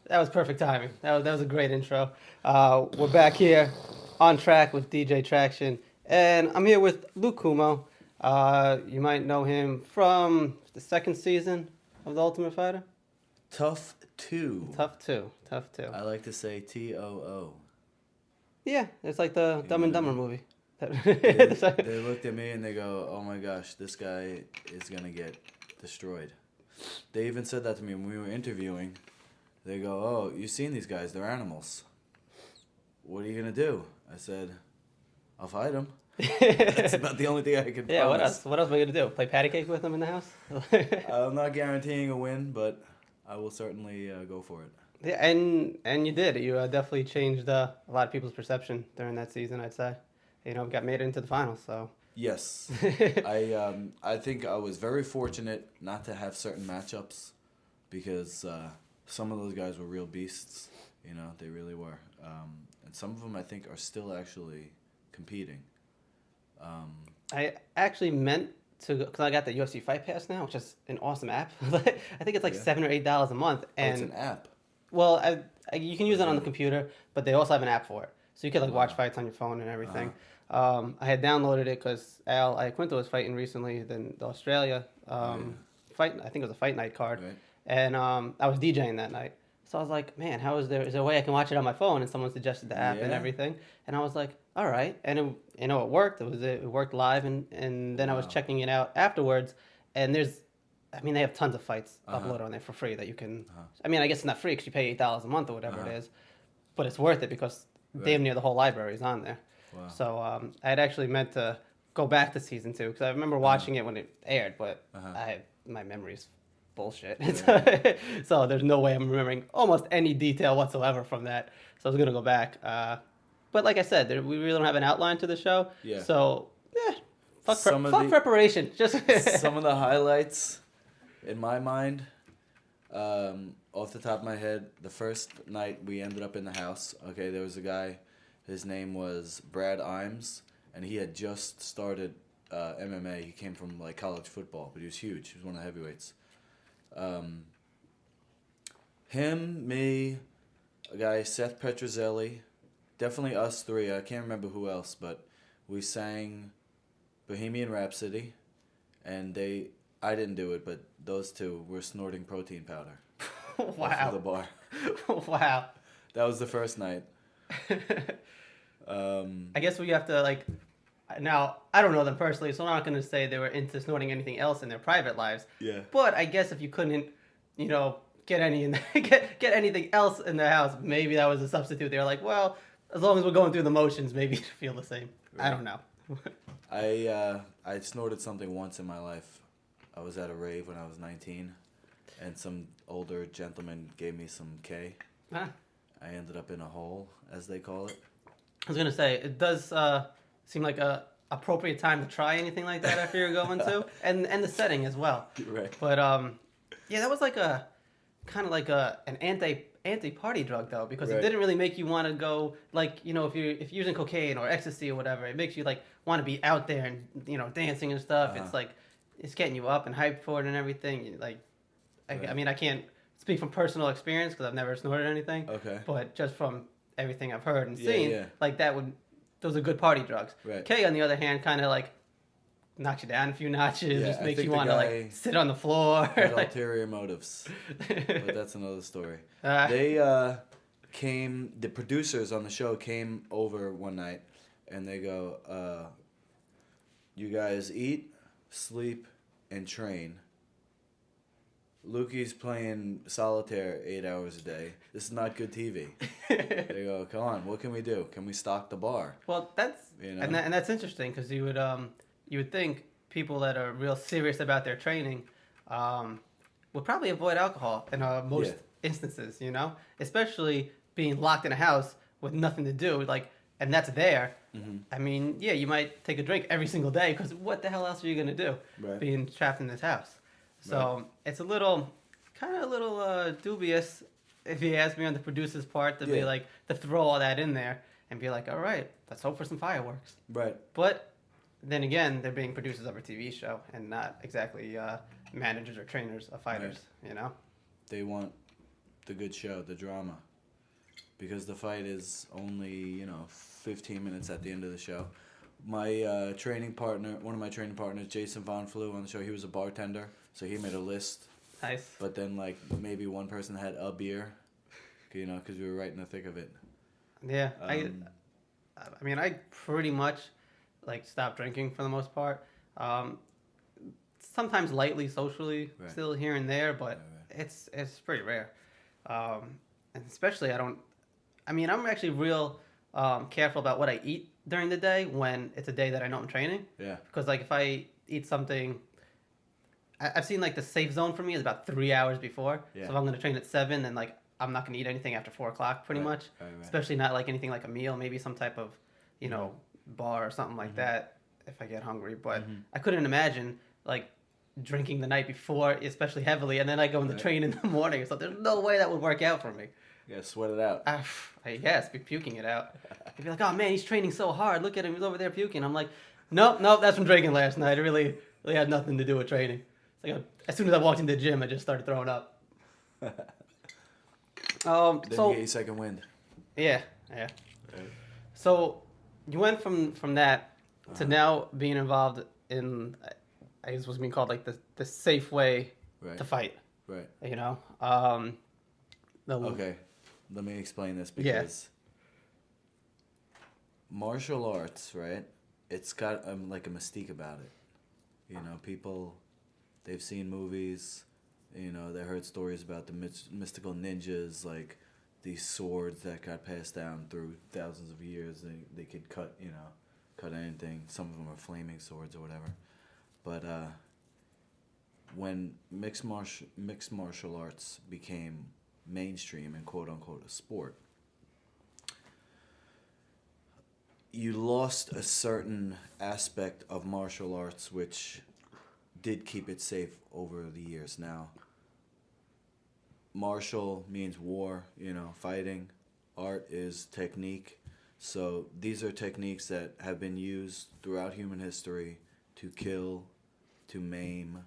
That was perfect timing. That was a great intro. We're back here on track with DJ Tracktion, and I'm here with Luke Cummo. You might know him from the second season of The Ultimate Fighter. Tough 2. Tough two. I like to say TOO. Yeah, it's like the Dumb and Dumber movie. They looked at me and they go, "Oh my gosh, this guy is gonna get destroyed." They even said that to me when we were interviewing. They go, "Oh, you've seen these guys? They're animals. What are you gonna do?" I said, "I'll fight them." That's about the only thing I can Yeah, promise. what else am I gonna do? Play patty cake with them in the house? I'm not guaranteeing a win, but I will certainly go for it. Yeah, and you did. You definitely changed a lot of people's perception during that season, I'd say. Got made it into the finals, so. Yes, I think I was very fortunate not to have certain matchups because some of those guys were real beasts. They really were, and some of them I think are still actually competing. I actually meant to, because I got the UFC Fight Pass now, which is an awesome app. I think it's like $7 or $8 a month, and It's an app. well, you can use it on the computer, but they also have an app for it, so you can watch Wow. fights on your phone and everything. I had downloaded it because Al Iaquinta was fighting recently in the Australia fight. I think it was a fight night card, Right. and I was DJing that night. So I was like, man, is there a way I can watch it on my phone? And someone suggested the app and Yeah. everything, and I was like, all right, and it worked. It worked live, and then I was Wow. checking it out afterwards, and they have tons of fights Uh-huh. uploaded on there for free that you can. I guess it's not free because you pay $8 a month or whatever Uh-huh. it is, but it's worth it because damn near the whole library is on there. Wow. So I had actually meant to go back to season 2 because I remember watching it when it aired, but my memory's bullshit. So there's no way I'm remembering almost any detail whatsoever from that. So I was gonna go back. But like I said, we really don't have an outline to the show. Yeah. So fuck Some of the- preparation. Just Some of the highlights in my mind, off the top of my head, the first night we ended up in the house. Okay, there was a guy. His name was Brad Imes, and he had just started MMA. He came from college football, but he was huge. He was one of the heavyweights. Him, me, a guy Seth Petrozelli, definitely us three. I can't remember who else, but we sang Bohemian Rhapsody, and I didn't do it, but those two were snorting protein powder. wow. Off of the bar. Wow. That was the first night. I guess we have to now I don't know them personally, so I'm not gonna say they were into snorting anything else in their private lives. Yeah. But I guess if you couldn't, get get anything else in the house, maybe that was a substitute. They're like, well, as long as we're going through the motions, maybe it'll feel the same. Right. I don't know. I snorted something once in my life. I was at a rave when I was 19, and some older gentleman gave me some K. Huh. I ended up in a hole, as they call it. I was gonna say it does seem like a appropriate time to try anything like that after you're going to, and the setting as well. Right. But yeah, that was like a kind of like an anti party drug though, because it Right. didn't really make you want to go if you're using cocaine or ecstasy or whatever, it makes you want to be out there and dancing and stuff. Uh-huh. It's it's getting you up and hyped for it and everything. Right. I mean I can't speak from personal experience because I've never snorted anything. Okay. But just from everything I've heard and Yeah, seen, yeah. those are good party drugs. Right. K, on the other hand, kind of knocks you down a few notches, Yeah, just I makes think you the want to guy sit on the floor. Had ulterior motives, but that's another story. They the producers on the show came over one night, and they go, "You guys eat, sleep, and train. Lukey's playing solitaire 8 hours a day. This is not good TV." They go, "Come on, what can we do? Can we stock the bar?" Well, that's and that's interesting because you would think people that are real serious about their training would probably avoid alcohol in most instances, especially being locked in a house with nothing to do, and that's there. Mm-hmm. I mean, yeah, you might take a drink every single day because what the hell else are you gonna do Right. being trapped in this house? So it's a little dubious, if you ask me, on the producer's part to be to throw all that in there and be like, all right, let's hope for some fireworks. Right. But then again, they're being producers of a TV show and not exactly managers or trainers of fighters. They want the good show, the drama. Because the fight is only, 15 minutes at the end of the show. My training partner, one of my training partners, Jason Von Flew on the show, he was a bartender, so he made a list. Nice. But then, like, maybe one person had a beer, because we were right in the thick of it. Yeah, I mean, I pretty much, like, stopped drinking for the most part. Sometimes lightly, socially, still here and there, but it's pretty rare. And especially, I'm actually real careful about what I eat during the day when it's a day that I know I'm training. Yeah. Because, like, if I eat something, I've seen, like, the safe zone for me is about 3 hours before. Yeah. So if I'm going to train at 7, then, like, I'm not going to eat anything after 4 o'clock pretty much. Right. Especially not, like, anything like a meal, maybe some type of, bar or something like that if I get hungry. But I couldn't imagine, like, drinking the night before, especially heavily, and then I go in the train in the morning. So there's no way that would work out for me. You gotta sweat it out. I guess, be puking it out. I'd be like, oh man, he's training so hard. Look at him, he's over there puking. I'm like, nope, that's from drinking last night. It really had nothing to do with training. It's like as soon as I walked into the gym, I just started throwing up. Then so you get your second wind. Yeah. Right. So you went from that to now being involved in, I guess what's being called like the safe way to fight. Right. Okay. Let me explain this because martial arts, right? It's got like a mystique about it. People, they've seen movies, they heard stories about the mystical ninjas, like these swords that got passed down through thousands of years. They could cut anything. Some of them are flaming swords or whatever. But when mixed martial arts became mainstream and quote unquote a sport, you lost a certain aspect of martial arts which did keep it safe over the years. Now, martial means war, fighting. Art is technique. So these are techniques that have been used throughout human history to kill, to maim,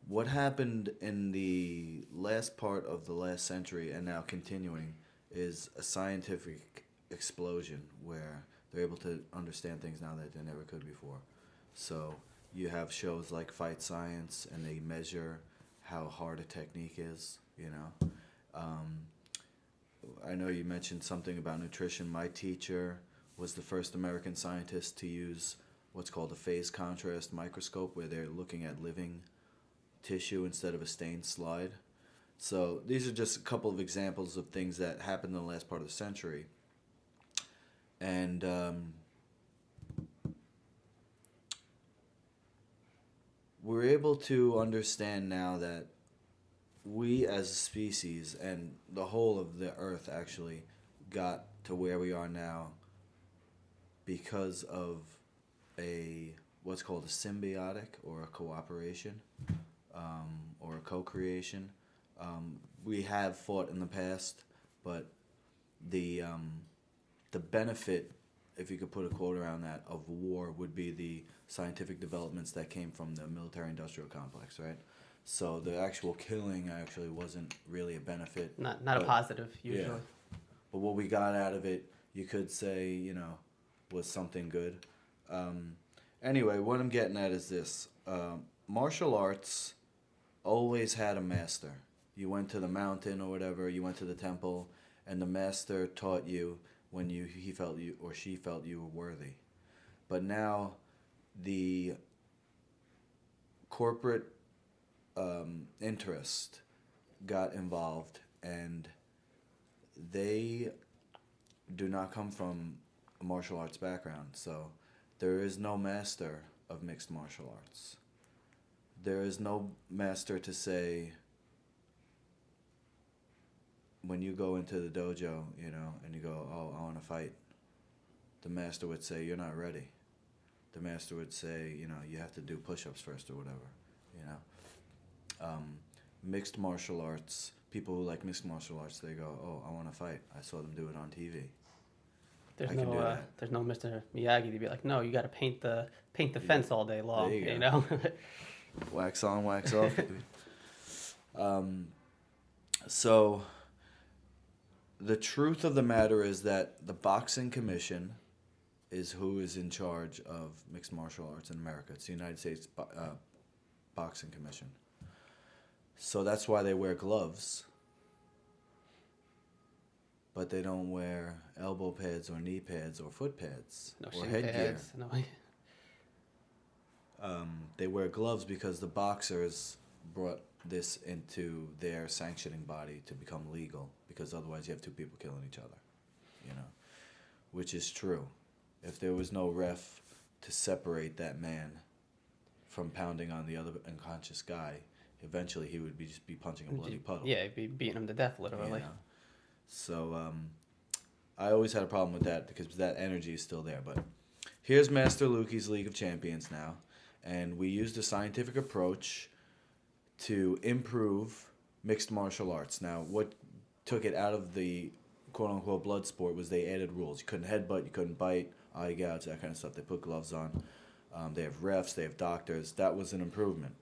What happened in the last part of the last century and now continuing is a scientific explosion where they're able to understand things now that they never could before. So you have shows like Fight Science, and they measure how hard a technique is, I know you mentioned something about nutrition. My teacher was the first American scientist to use what's called a phase contrast microscope, where they're looking at living tissue instead of a stained slide. So these are just a couple of examples of things that happened in the last part of the century. And we're able to understand now that we as a species and the whole of the earth actually got to where we are now because of what's called a symbiotic or a cooperation or a co-creation. We have fought in the past, but the benefit, if you could put a quote around that, of war would be the scientific developments that came from the military-industrial complex, right? So the actual killing actually wasn't really a benefit. Not a positive, usually. Yeah. But what we got out of it, you could say, was something good. Anyway, what I'm getting at is this. Martial arts always had a master. You went to the mountain or whatever, you went to the temple, and the master taught you when he felt you or she felt you were worthy. But now the corporate interest got involved, and they do not come from a martial arts background. So there is no master of mixed martial arts. There is no master to say, when you go into the dojo, and you go, oh, I want to fight, the master would say, you're not ready. The master would say, you have to do push-ups first or whatever, Mixed martial arts, people who like mixed martial arts, they go, oh, I want to fight. I saw them do it on TV. There's no Mr. Miyagi to be like, no, you got to paint the fence all day long, Wax on, wax off. So the truth of the matter is that the Boxing Commission is who is in charge of mixed martial arts in America. It's the United States Boxing Commission. So that's why they wear gloves, but they don't wear elbow pads or knee pads or foot pads or headgear. No. They wear gloves because the boxers brought this into their sanctioning body to become legal, because otherwise you have two people killing each other, which is true. If there was no ref to separate that man from pounding on the other unconscious guy, eventually he would just be punching a bloody puddle. Yeah, he'd be beating him to death, literally. So I always had a problem with that because that energy is still there. But here's Master Lukey's League of Champions now, and we used a scientific approach to improve mixed martial arts. Now, what took it out of the quote-unquote blood sport was they added rules. You couldn't headbutt, you couldn't bite, eye gouge, that kind of stuff. They put gloves on. They have refs, they have doctors. That was an improvement.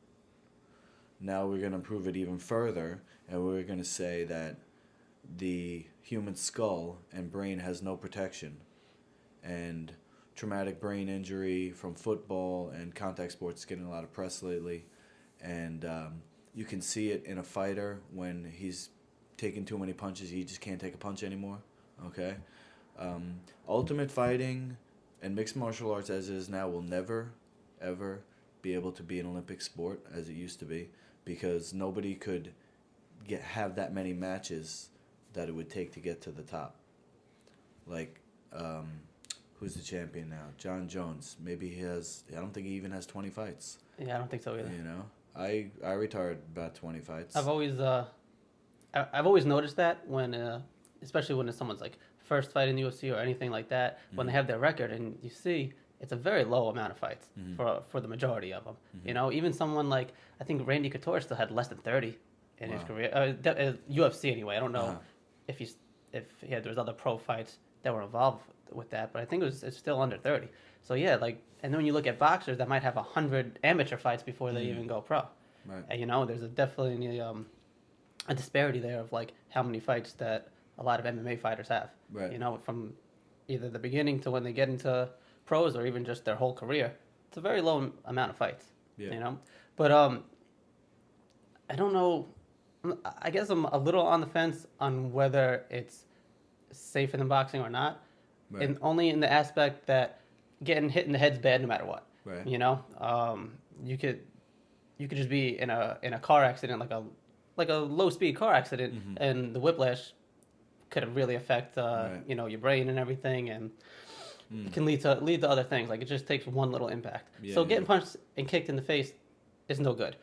Now we're going to improve it even further, and we're going to say that the human skull and brain has no protection, and traumatic brain injury from football and contact sports is getting a lot of press lately, and you can see it in a fighter when he's taking too many punches. He just can't take a punch anymore. Okay, ultimate fighting and mixed martial arts as it is now will never ever be able to be an Olympic sport as it used to be, because nobody could have that many matches that it would take to get to the top. Like, who's the champion now? John Jones. Maybe he has. I don't think he even has 20 fights. Yeah, I don't think so either. I retired about 20 fights. I've always noticed that when, especially when it's someone's like first fight in the UFC or anything like that, when they have their record and you see it's a very low amount of fights for the majority of them. Even someone like, I think Randy Couture still had less than 30 in his career. UFC anyway. I don't know if there was other pro fights that were involved with that, but I think it's still under 30. So yeah, and then when you look at boxers that might have 100 amateur fights before they even go pro. Right. And, there's definitely a disparity there of like how many fights that a lot of MMA fighters have. Right. From either the beginning to when they get into pros or even just their whole career. It's a very low amount of fights. Yeah. But I don't know. I guess I'm a little on the fence on whether it's safer than boxing or not. Right. And only in the aspect that getting hit in the head's bad no matter what. Right. You could just be in a car accident, like a low speed car accident, and the whiplash could really affect your brain and everything, and it can lead to other things. Like, it just takes one little impact. So getting punched and kicked in the face is no good.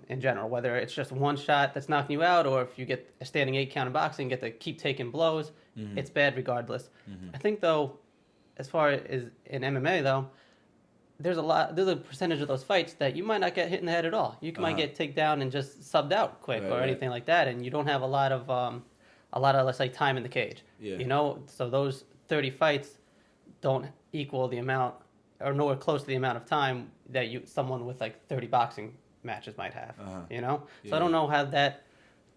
In general, whether it's just one shot that's knocking you out, or if you get a standing 8 count in boxing, get to keep taking blows, it's bad regardless. I think though, as far as in MMA though, there's a percentage of those fights that you might not get hit in the head at all. You might get taken down and just subbed out quick or anything like that, and you don't have a lot of let's say time in the cage. Yeah. So those 30 fights don't equal the amount or nowhere close to the amount of time that someone with like 30 boxing matches might have. So I don't know how that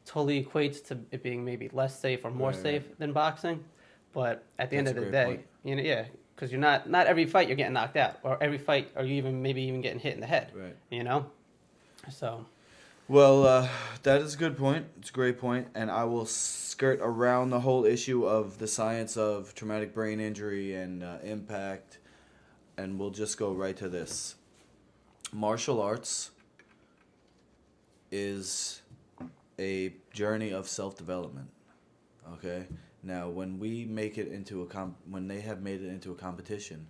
totally equates to it being maybe less safe or more safe than boxing, but at the end of the day, because you're not every fight you're getting knocked out, or every fight are you maybe even getting hit in the head. Right. So. Well, that is a good point. It's a great point, and I will skirt around the whole issue of the science of traumatic brain injury and impact, and we'll just go right to this. Martial arts is a journey of self-development. Okay? Now, when we make it into when they have made it into a competition,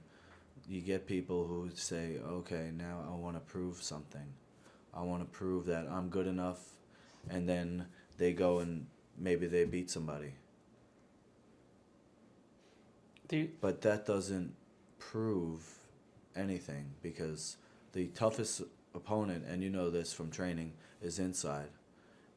you get people who say, "Okay, now I want to prove something. I want to prove that I'm good enough," and then they go and maybe they beat somebody. But that doesn't prove anything, because the toughest opponent, and you know this from training, is inside.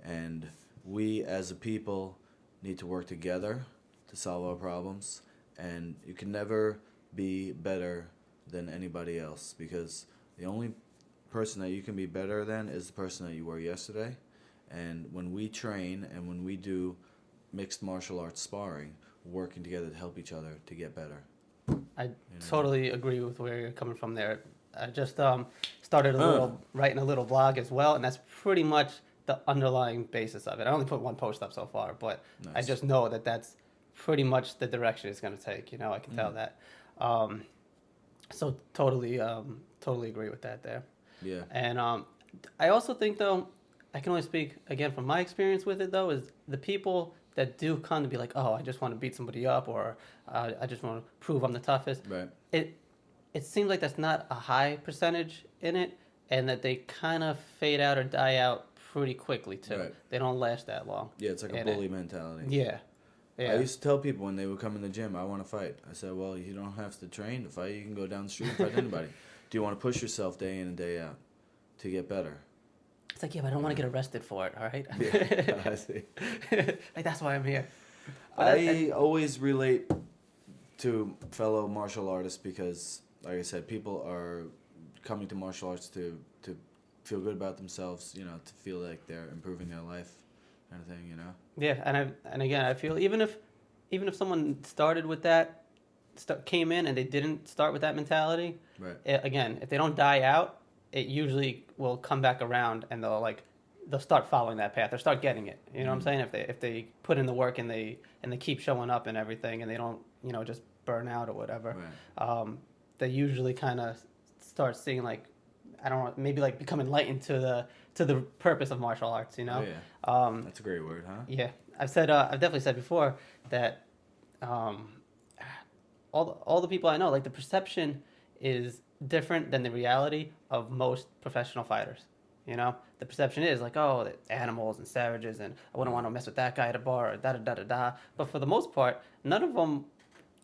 And we as a people need to work together to solve our problems, and you can never be better than anybody else, because the only person that you can be better than is the person that you were yesterday, And when we train and when we do mixed martial arts sparring, we're working together to help each other to get better. I totally agree with where you're coming from there. I just started writing a little blog as well, and that's pretty much the underlying basis of it. I only put one post up so far, but nice. I just know that that's pretty much the direction it's going to take. You know, I can tell that. So totally agree with that there. Yeah. And I also think, though, I can only speak, again, from my experience with it, though, is the people that do come to be like, oh, I just want to beat somebody up, or I just want to prove I'm the toughest. Right. It seems like that's not a high percentage in it, and that they kind of fade out or die out pretty quickly, too. Right. They don't last that long. Yeah, it's like a bully mentality. Yeah. Yeah. I used to tell people when they would come in the gym, I want to fight. I said, well, you don't have to train to fight. You can go down the street and fight anybody. Do you want to push yourself day in and day out to get better? It's like, yeah, but I don't want to get arrested for it, all right? Yeah, I see. Like, that's why I'm here. I always relate to fellow martial artists because, like I said, people are coming to martial arts to feel good about themselves, you know, to feel like they're improving their life kind of thing, you know? Yeah, and again, I feel even if someone started with that, came in and they didn't start with that mentality, right. Again, if they don't die out, it usually will come back around and they'll start following that path or start getting it. You know what I'm saying? If they put in the work and they keep showing up and everything and they don't, you know, just burn out or whatever, right. They usually kind of start seeing like, I don't know, maybe like become enlightened to the purpose of martial arts, you know? Oh, yeah. That's a great word, huh? Yeah. I've definitely said before that all the people I know, like the perception is different than the reality of most professional fighters. You know, the perception is like, oh, they're animals and savages, and I wouldn't want to mess with that guy at a bar, or da da da da da. But for the most part, none of them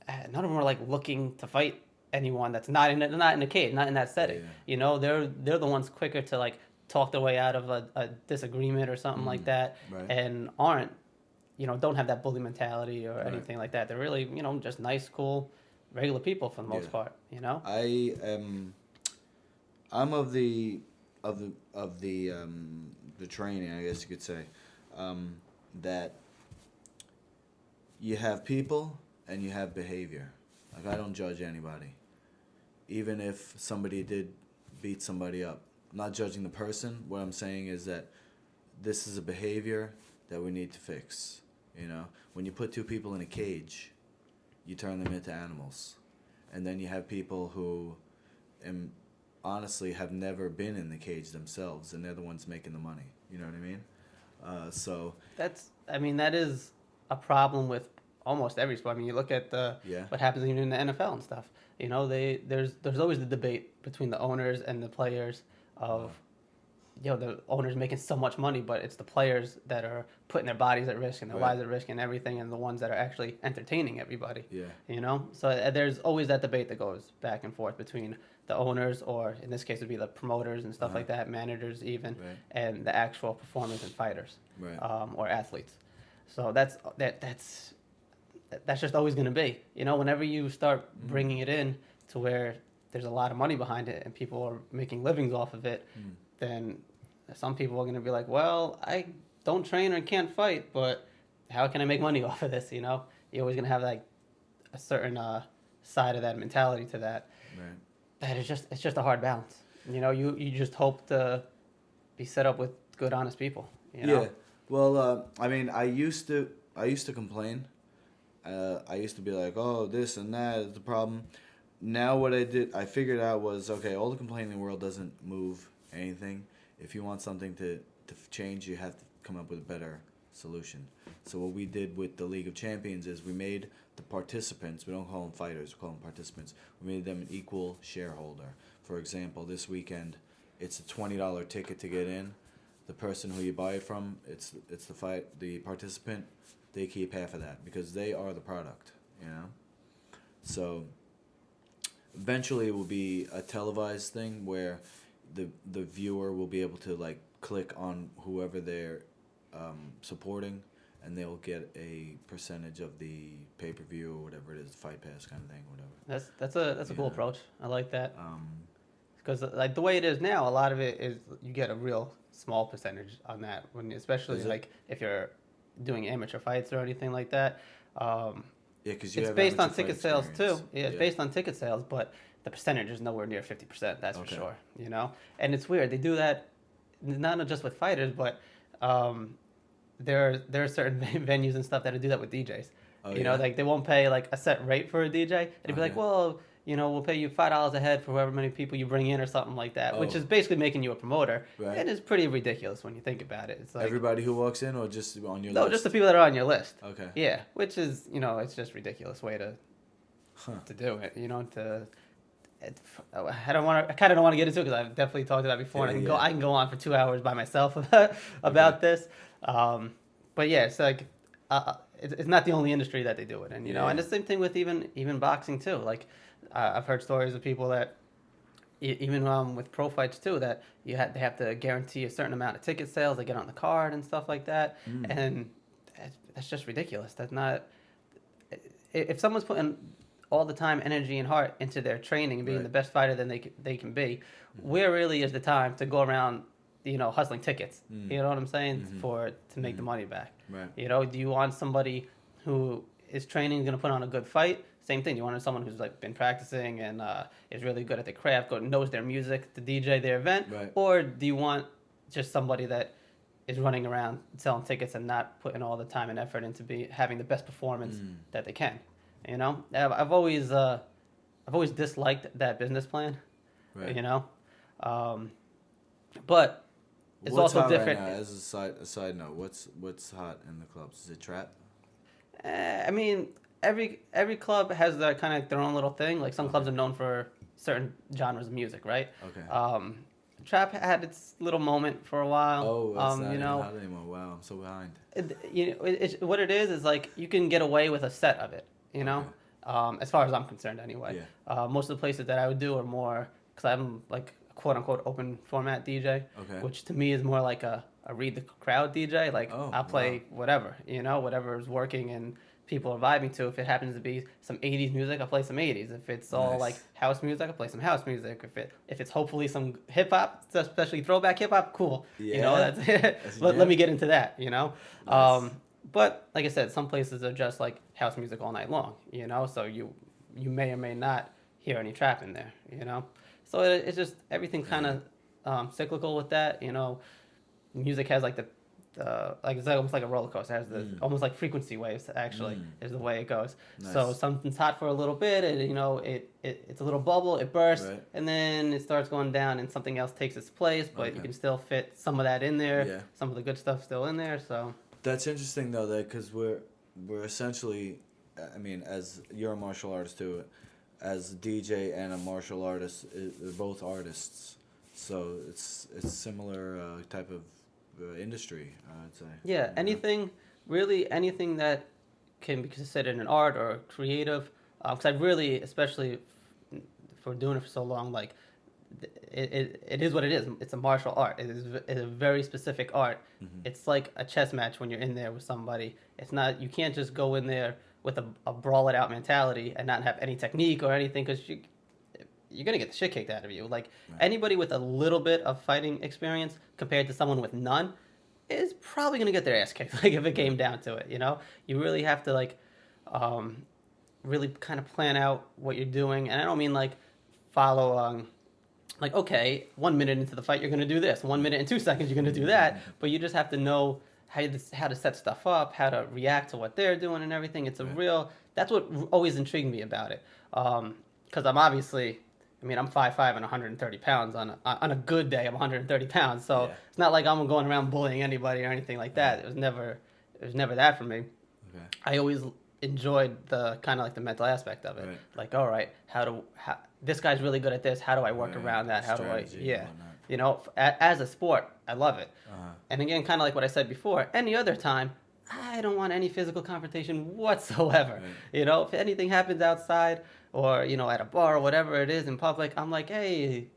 are like looking to fight anyone that's not in a cage, not in that setting. Yeah. You know, they're the ones quicker to like talk their way out of a disagreement or something like that, right. And aren't, you know, don't have that bully mentality or anything like that. They're really, you know, just nice, cool, regular people for the most part. You know, I'm of the training, I guess you could say, that you have people and you have behavior. Like, I don't judge anybody, even if somebody did beat somebody up. I'm not judging the person. What I'm saying is that this is a behavior that we need to fix. You know, when you put two people in a cage, you turn them into animals, and then you have people who honestly have never been in the cage themselves, and they're the ones making the money. You know what I mean? So that is a problem with almost every sport. I mean, you look at what happens even in the NFL and stuff. You know, there's always the debate between the owners and the players of, you know, the owners making so much money, but it's the players that are putting their bodies at risk and their lives at risk and everything, and the ones that are actually entertaining everybody. Yeah. You know, so there's always that debate that goes back and forth between the owners, or in this case, it would be the promoters and stuff like that, managers even, and the actual performers and fighters, or athletes. So that's just always going to be. You know, whenever you start bringing it in to where there's a lot of money behind it and people are making livings off of it, then some people are going to be like, well, I don't train or can't fight, but how can I make money off of this? You know, you're always going to have like a certain side of that mentality to that. Right. That it's just a hard balance. You know, you just hope to be set up with good, honest people. You know? Yeah. Well, I mean, I used to complain. I used to be like, oh, this and that is the problem. Now what I figured out was, okay, all the complaining in the world doesn't move anything. If you want something to change, you have to come up with a better solution. So what we did with the League of Champions is we made the participants, we don't call them fighters, we call them participants, we made them an equal shareholder. For example, this weekend, it's a $20 ticket to get in. The person who you buy it from, it's the participant, they keep half of that because they are the product, you know? So eventually it will be a televised thing where the viewer will be able to like click on whoever they're supporting, and they'll get a percentage of the pay-per-view or whatever it is, Fight Pass kind of thing, whatever. That's a cool approach. I like that. because like the way it is now, a lot of it is you get a real small percentage on that, when especially like if you're doing amateur fights or anything like that. Yeah, because it's based on ticket sales too. Yeah, it's based on ticket sales, but the percentage is nowhere near 50%. That's for sure. You know, and it's weird. They do that not just with fighters, but there are certain venues and stuff that do that with DJs. You know, like they won't pay like a set rate for a DJ. And it'd be like, well, you know, we'll pay you $5 a head for however many people you bring in or something like that, which is basically making you a promoter. Right. It is pretty ridiculous when you think about it. It's like everybody who walks in, or just on your list? No, just the people that are on your list. Okay. Yeah, which is, you know, it's just ridiculous way to do it. You know, I kind of don't want to get into it because I've definitely talked about it before, and I can go on for 2 hours by myself about this. But yeah, it's like it's not the only industry that they do it in, you know. And the same thing with even boxing too. Like I've heard stories of people that even with pro fights too, that they have to guarantee a certain amount of ticket sales to get on the card and stuff like that, and that's just ridiculous. That's not, if someone's putting all the time, energy, and heart into their training and being the best fighter that they can be, where really is the time to go around, you know, hustling tickets? You know what I'm saying? To make the money back. Right. You know, do you want somebody who is training, going to put on a good fight? Same thing. You want someone who's like been practicing and is really good at the craft, knows their music to DJ their event, or do you want just somebody that is running around selling tickets and not putting all the time and effort into having the best performance that they can? You know, I've always disliked that business plan. Right. You know, but it's what's also different. Right now, as a side note, what's hot in the clubs? Is it trap? I mean, every club has their kind of their own little thing. Like some clubs are known for certain genres of music, right? Okay. Trap had its little moment for a while. Oh, it's not even hot anymore. Wow, I'm so behind. What it is like you can get away with a set of it. You know, as far as I'm concerned, anyway. Yeah. Most of the places that I would do are more, because I'm like a quote unquote open format DJ, which to me is more like a read the crowd DJ. Like I'll play whatever, you know, whatever is working and people are vibing to. If it happens to be some 80s music, I'll play some 80s. If it's all like house music, I'll play some house music. If it's hopefully some hip hop, especially throwback hip hop, cool. Yeah. You know, that's let me get into that. You know. Nice. But like I said, some places are just like house music all night long, you know, so you may or may not hear any trap in there, you know. So it's just everything kind of cyclical with that, you know. Music has like like it's almost like a roller coaster. It has almost like frequency waves, actually, is the way it goes. Nice. So something's hot for a little bit, and you know, it's a little bubble, it bursts, and then it starts going down, and something else takes its place, but you can still fit some of that in there, some of the good stuff still in there, so... That's interesting though, that because we're essentially, I mean, as you're a martial artist too, as a DJ and a martial artist, they're both artists, so it's similar type of industry, I'd say. Yeah, anything that can be considered an art or creative, because I really, especially for doing it for so long, like. It is what it is. It's a martial art. It's a very specific art. It's like a chess match when you're in there with somebody. It's not, you can't just go in there with a brawl it out mentality and not have any technique or anything, because you're gonna get the shit kicked out of you. Like anybody with a little bit of fighting experience compared to someone with none is probably gonna get their ass kicked. Like if it came down to it, you know, you really have to like really kind of plan out what you're doing, and I don't mean like follow like, okay, 1 minute into the fight, you're going to do this. 1 minute and 2 seconds, you're going to do that. But you just have to know how to set stuff up, how to react to what they're doing and everything. It's that's what always intrigued me about it. Because I'm obviously, I mean, I'm 5'5" and 130 pounds. On a good day, I'm 130 pounds. So it's not like I'm going around bullying anybody or anything like that. It was never that for me. Okay. I always enjoyed the kind of like the mental aspect of it. Like, all right, how this guy's really good at this. How do I work around that? How do I, you know, as a sport, I love it. And again, kind of like what I said before, any other time, I don't want any physical confrontation whatsoever. You know, if anything happens outside or, you know, at a bar or whatever it is in public, I'm like, hey,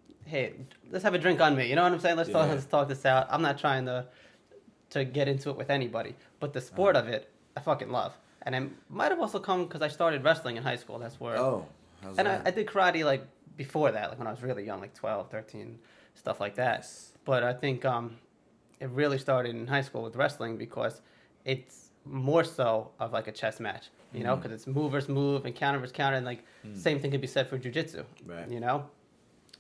let's have a drink on me. You know what I'm saying? Let's talk this out. I'm not trying to get into it with anybody. But the sport of it, I fucking love. And it might have also come because I started wrestling in high school. That's where How's And that? I did karate like before that, like when I was really young, like 12, 13, stuff like that. Nice. But I think it really started in high school with wrestling because it's more so of like a chess match, you know, because it's move versus move and counter versus counter, and like same thing could be said for jiu-jitsu, Right. you know?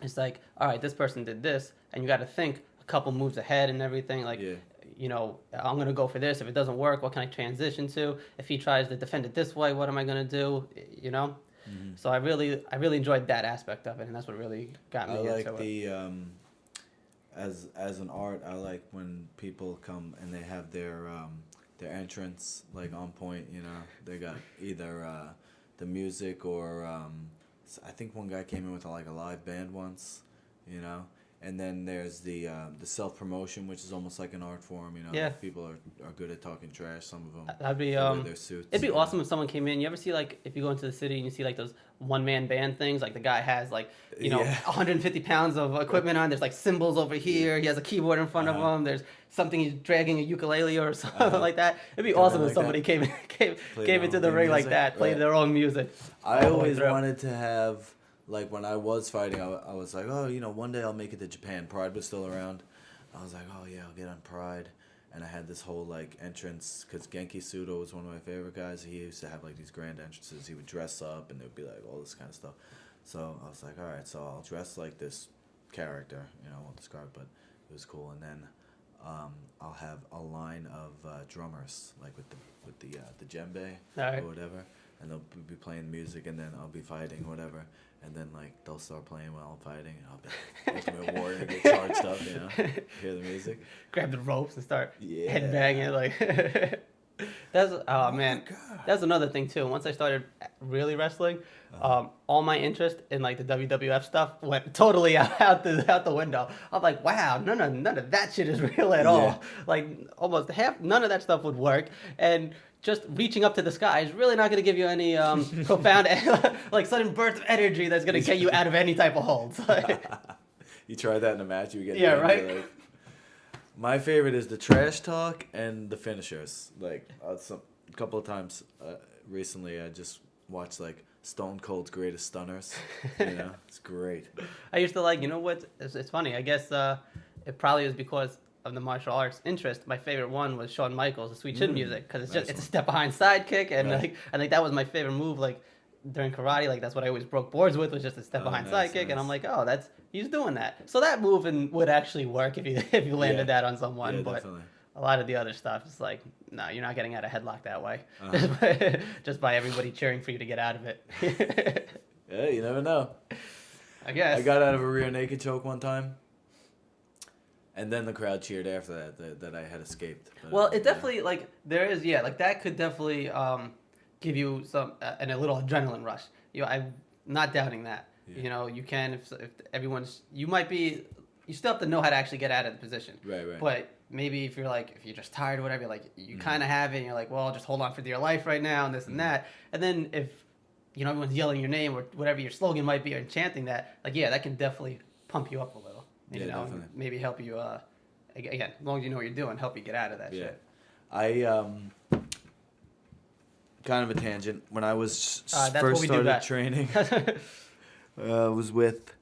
It's like, all right, this person did this, and you got to think a couple moves ahead and everything. Like, you know, I'm gonna go for this. If it doesn't work, what can I transition to? If he tries to defend it this way, what am I gonna do? You know. So I really enjoyed that aspect of it, and that's what really got me into it. As an art, I like when people come and they have their entrance like on point. You know, they got either the music or I think one guy came in with like a live band once. You know. And then there's the self-promotion, which is almost like an art form, you know. Yeah. People are good at talking trash, some of them. That'd be wear their suits, it'd be awesome if someone came in. You ever see like if you go into the city and you see like those one-man band things, like the guy has like, you know, 150 pounds of equipment on. There's like cymbals over here. He has a keyboard in front of him. There's something he's dragging a ukulele or something like that. It'd be awesome if somebody came into the ring like that, played their own music. I always wanted to have. Like, when I was fighting, I was like, oh, you know, one day I'll make it to Japan. Pride was still around. I was like, oh, yeah, I'll get on Pride. And I had this whole, like, entrance, because Genki Sudo was one of my favorite guys. He used to have, like, these grand entrances. He would dress up, and there would be, like, all this kind of stuff. So I was like, all right, so I'll dress like this character. You know, I won't describe, but it was cool. And then I'll have a line of drummers, like, with the djembe or whatever. And they'll be playing music, and then I'll be fighting, whatever. And then, like, they'll start playing while I'm fighting, and I'll be Ultimate Warrior and get charged up, you know, hear the music. Grab the ropes and start headbanging, like... That's another thing, too. Once I started really wrestling, all my interest in, like, the WWF stuff went totally out the window. I'm like, wow, none of that shit is real at all. Like, almost none of that stuff would work. And... just reaching up to the sky is really not going to give you any profound, like, sudden burst of energy that's going to get you out of any type of holds. You tried that in a match, you get right. Like, my favorite is the trash talk and the finishers. Like, a couple of times recently, I just watched like Stone Cold's Greatest Stunners. You know, it's great. I used to like, you know what? It's funny. I guess it probably was because of the martial arts interest. My favorite one was Shawn Michaels, the Sweet Chin music, because it's a step behind side kick, and like I think that was my favorite move. Like during karate, like that's what I always broke boards with, was just a step behind side kick, and I'm like, oh, he's doing that. So that move would actually work if you landed that on someone. But definitely. A lot of the other stuff is like, no, you're not getting out of headlock that way, just by everybody cheering for you to get out of it. Yeah, you never know. I guess I got out of a rear naked choke one time. And then the crowd cheered after that I had escaped. But, well, it definitely, like, there is, like, that could definitely give you a little adrenaline rush. You know, I'm not doubting that. Yeah. You know, you can, if everyone's, you still have to know how to actually get out of the position. Right. But maybe if you're just tired or whatever, you're like, you kind of have it, and you're like, well, just hold on for dear life right now, and this and that. And then if, you know, everyone's yelling your name or whatever your slogan might be or chanting that, like, yeah, that can definitely pump you up a little. You know, definitely. Maybe help you, again, as long as you know what you're doing, help you get out of that shit. I, kind of a tangent. When I was first started training, was with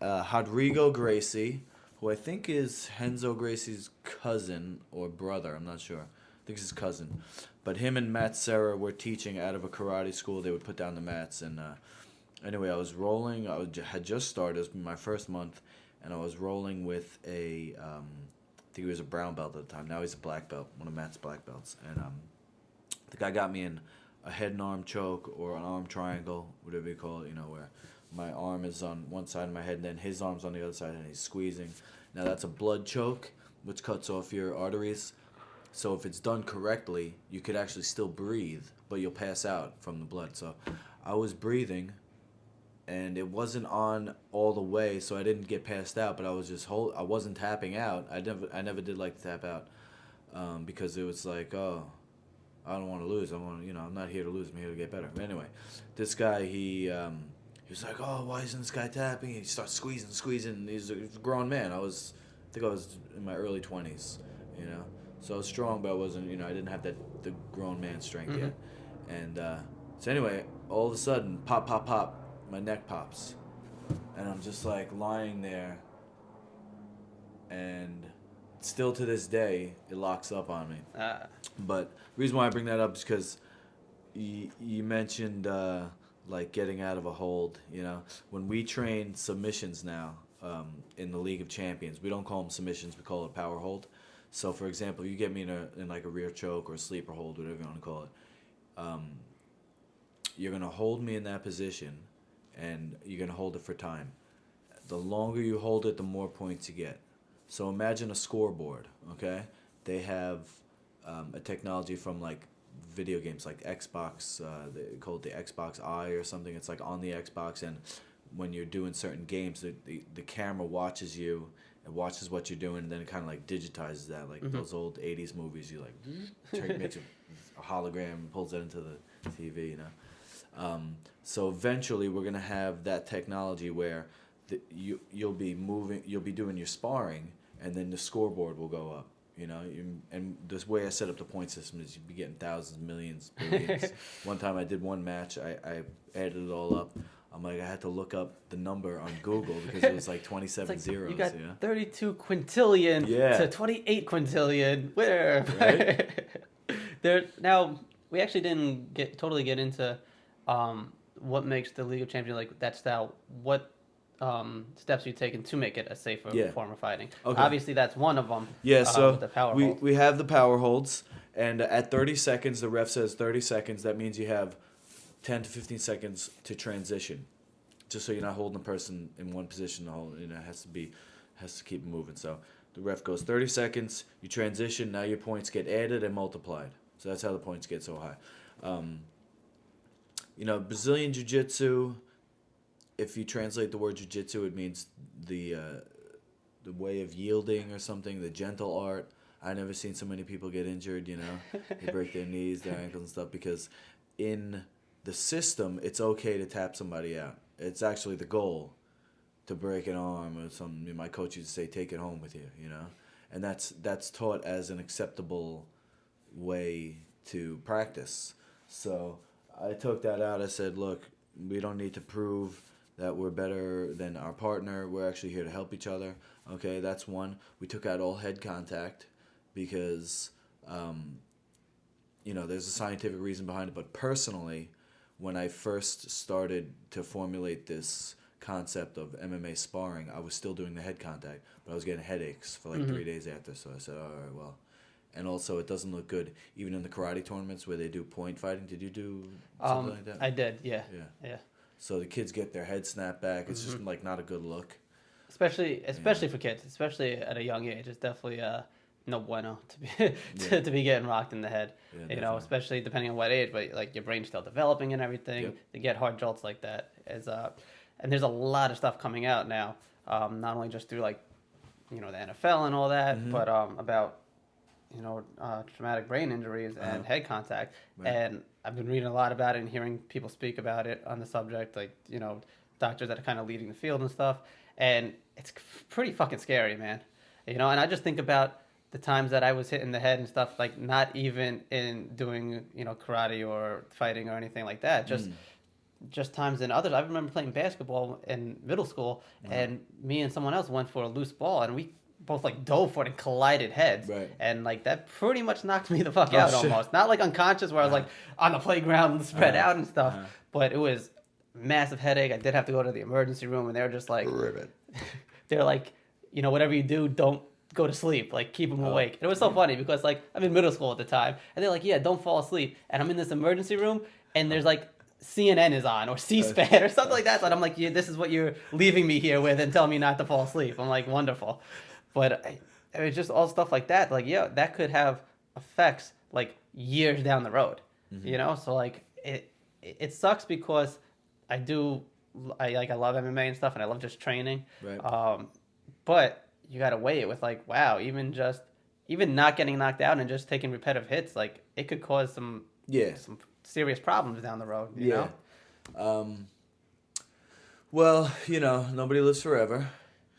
Rodrigo Gracie, who I think is Renzo Gracie's cousin or brother. I'm not sure. I think it's his cousin. But him and Matt Serra were teaching out of a karate school. They would put down the mats. And anyway, I was rolling. Had just started. It was my first month. And I was rolling with I think he was a brown belt at the time. Now he's a black belt, one of Matt's black belts. And the guy got me in a head and arm choke or an arm triangle, whatever you call it, you know, where my arm is on one side of my head and then his arm's on the other side and he's squeezing. Now that's a blood choke, which cuts off your arteries. So if it's done correctly, you could actually still breathe, but you'll pass out from the blood. So I was breathing. And it wasn't on all the way, so I didn't get passed out. But I was I wasn't tapping out. I never did like to tap out, because it was like, oh, I don't want to lose. I'm not here to lose. I'm here to get better. But anyway, this guy, he was like, oh, why isn't this guy tapping? He starts squeezing. He's a grown man. I think I was in my early 20s, you know. So I was strong, but I wasn't, you know, I didn't have the grown man strength yet. And So anyway, all of a sudden, pop, pop, pop, my neck pops. And I'm just like lying there. And still to this day, it locks up on me. But the reason why I bring that up is because you mentioned like getting out of a hold. You know, when we train submissions now in the League of Champions, we don't call them submissions, we call it power hold. So for example, you get me in like a rear choke or a sleeper hold, whatever you want to call it. You're gonna hold me in that position, and you're gonna hold it for time. The longer you hold it, the more points you get. So imagine a scoreboard, okay? They have a technology from like video games like Xbox, they call it the Xbox Eye or something. It's like on the Xbox, and when you're doing certain games, the camera watches you and watches what you're doing, and then it kind of like digitizes that, like those old 80s movies. You like makes a hologram, pulls it into the TV, you know? So eventually we're going to have that technology where you'll be moving, you'll be doing your sparring, and then the scoreboard will go up. You know, and this way I set up the point system is you'd be getting thousands, millions, billions. One time I did one match, I added it all up. I'm like, I had to look up the number on Google because it was like 27 like zeros. You got 32 quintillion to 28 quintillion. Where? Right? Now, we actually didn't totally get into what makes the League of Champions like that style. What steps you've taken to make it a safer form of fighting? Okay. Obviously, that's one of them. Yeah, so the power hold. We have the power holds, and at 30 seconds, the ref says 30 seconds. That means you have 10 to 15 seconds to transition, just so you're not holding the person in one position. The whole, you know, has to keep moving. So the ref goes 30 seconds. You transition. Now your points get added and multiplied. So that's how the points get so high. You know, Brazilian Jiu-Jitsu. If you translate the word jiu-jitsu, it means the way of yielding or something, the gentle art. I've never seen so many people get injured, you know. They break their knees, their ankles and stuff, because in the system, it's okay to tap somebody out. It's actually the goal to break an arm or something. My coach used to say, take it home with you, you know. And that's taught as an acceptable way to practice. So I took that out. I said, look, we don't need to prove that we're better than our partner. We're actually here to help each other. Okay, that's one. We took out all head contact because, you know, there's a scientific reason behind it. But personally, when I first started to formulate this concept of MMA sparring, I was still doing the head contact, but I was getting headaches for like 3 days after. So I said, all right, well. And also, it doesn't look good. Even in the karate tournaments where they do point fighting, did you do something like that? I did, yeah. So the kids get their head snapped back. It's just like not a good look. Especially for kids, especially at a young age, it's definitely no bueno to be getting rocked in the head. Yeah, you know, especially depending on what age, but like your brain's still developing and everything. Yep. To get hard jolts like that and there's a lot of stuff coming out now. Not only just through like, you know, the NFL and all that, but about, you know, traumatic brain injuries and head contact. Right. And I've been reading a lot about it and hearing people speak about it on the subject, like, you know, doctors that are kind of leading the field and stuff. And it's pretty fucking scary, man. You know, and I just think about the times that I was hit in the head and stuff, like not even in doing, you know, karate or fighting or anything like that. Just times in others. I remember playing basketball in middle school and me and someone else went for a loose ball and we both like dove for it and collided heads. Right. And like that pretty much knocked me the fuck out almost. Not like unconscious where I was like on the playground spread out and stuff, but it was massive headache. I did have to go to the emergency room and they were just like, they're like, you know, whatever you do, don't go to sleep. Like keep them awake. And it was so funny because like I'm in middle school at the time and they're like, yeah, don't fall asleep. And I'm in this emergency room and there's like CNN is on or C-SPAN or something like that. So I'm like, yeah, this is what you're leaving me here with and telling me not to fall asleep. I'm like, wonderful. But it was just all stuff like that. Like, yeah, that could have effects like years down the road, you know? So like it sucks because I love MMA and stuff and I love just training. Right. But you got to weigh it with like, wow, even not getting knocked out and just taking repetitive hits, like it could cause some serious problems down the road, you know? Well, you know, nobody lives forever.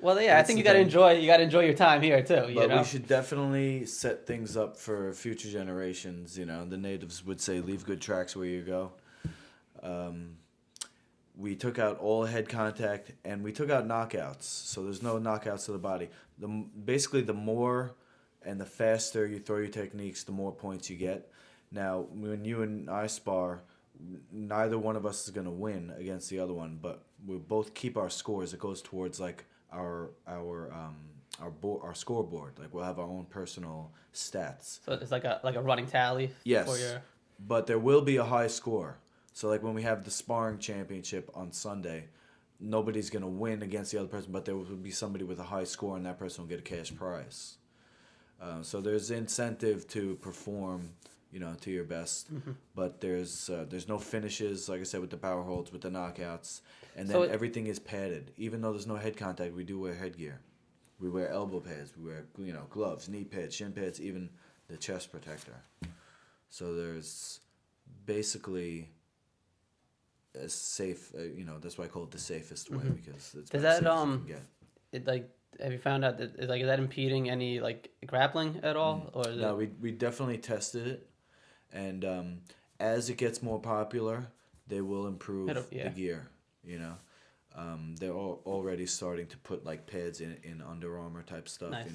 Well, yeah, I think you got to enjoy your time here too. You know? We should definitely set things up for future generations. You know, the natives would say, "Leave good tracks where you go." We took out all head contact, and we took out knockouts. So there's no knockouts to the body. Basically, the more and the faster you throw your techniques, the more points you get. Now, when you and I spar, neither one of us is going to win against the other one, but we both keep our scores. It goes towards like our scoreboard. Like we'll have our own personal stats. So it's like a running tally. Yes, For your... but there will be a high score. So like when we have the sparring championship on Sunday, nobody's gonna win against the other person, but there will be somebody with a high score, and that person will get a cash prize. So there's incentive to perform, to your best. Mm-hmm. But there's no finishes, like I said, with the power holds, with the knockouts, and then everything is padded. Even though there's no head contact, we do wear headgear. We wear elbow pads. We wear gloves, knee pads, shin pads, even the chest protector. So there's basically a safe. That's why I call it the safest way, mm-hmm. because it's does that have you found out that is that impeding any like grappling at all? Or no, we definitely tested it, and as it gets more popular, they will improve the gear. They're already starting to put like pads in Under Armour type stuff. Nice.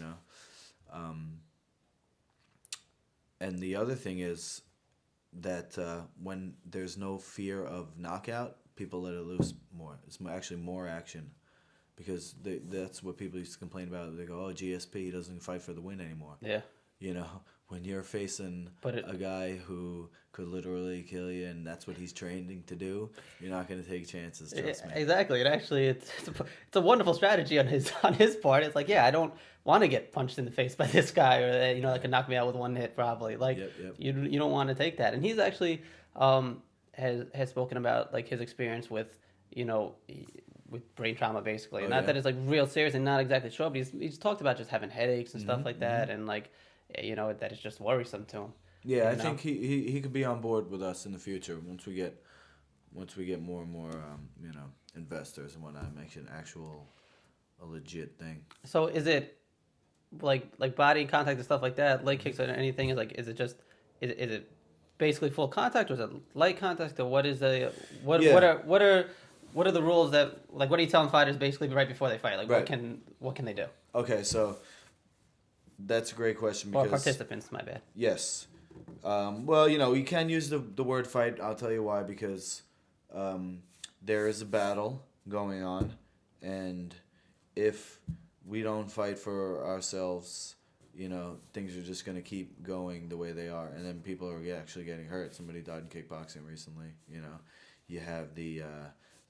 And the other thing is that when there's no fear of knockout, people let it loose more. It's actually more action. Because that's what people used to complain about. They go, "Oh, GSP doesn't fight for the win anymore." Yeah. When you're facing a guy who could literally kill you, and that's what he's training to do, you're not going to take chances. Trust me. Exactly. And actually, it's a wonderful strategy on his part. It's like, I don't want to get punched in the face by this guy, or that can knock me out with one hit probably. Like yep. you don't want to take that. And he's actually has spoken about like his experience with with brain trauma, basically. Not that it's like real serious and not exactly sure, but he's talked about just having headaches and stuff like that, and like that it's just worrisome to him. Yeah, I think he could be on board with us in the future once we get more and more investors and whatnot, makes it a legit thing. So is it like body contact and stuff like that, leg kicks or anything? Is it basically full contact, or is it light contact, or what is what are the rules that, like, what are you telling fighters basically right before they fight? Like, what can they do? Okay, so that's a great question. Because, or participants, my bad. Yes. Well, you can use the word fight. I'll tell you why. Because there is a battle going on, and if we don't fight for ourselves, things are just going to keep going the way they are. And then people are actually getting hurt. Somebody died in kickboxing recently. You have the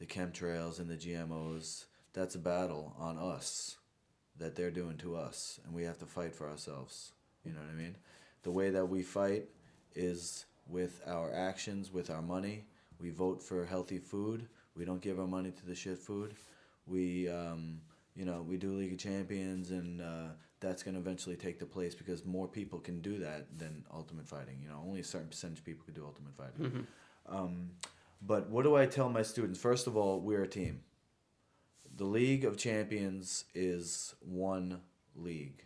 chemtrails and the GMOs. That's a battle on us that they're doing to us, and we have to fight for ourselves. You know what I mean? The way that we fight is with our actions, with our money. We vote for healthy food. We don't give our money to the shit food. We we do League of Champions, and that's going to eventually take the place, because more people can do that than Ultimate Fighting. Only a certain percentage of people can do Ultimate Fighting. Mm-hmm. But what do I tell my students? First of all, we're a team. The League of Champions is one league,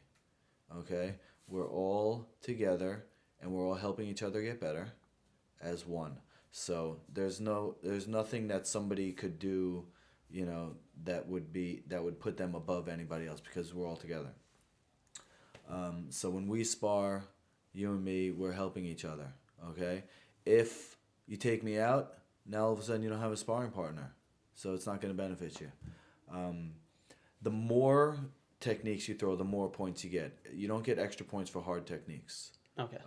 okay? We're all together, and we're all helping each other get better as one. So there's nothing that somebody could do, that would put them above anybody else, because we're all together. So when we spar, you and me, we're helping each other, okay? If you take me out, now all of a sudden you don't have a sparring partner, so it's not going to benefit you. The more techniques you throw, the more points you get. You don't get extra points for hard techniques. Okay.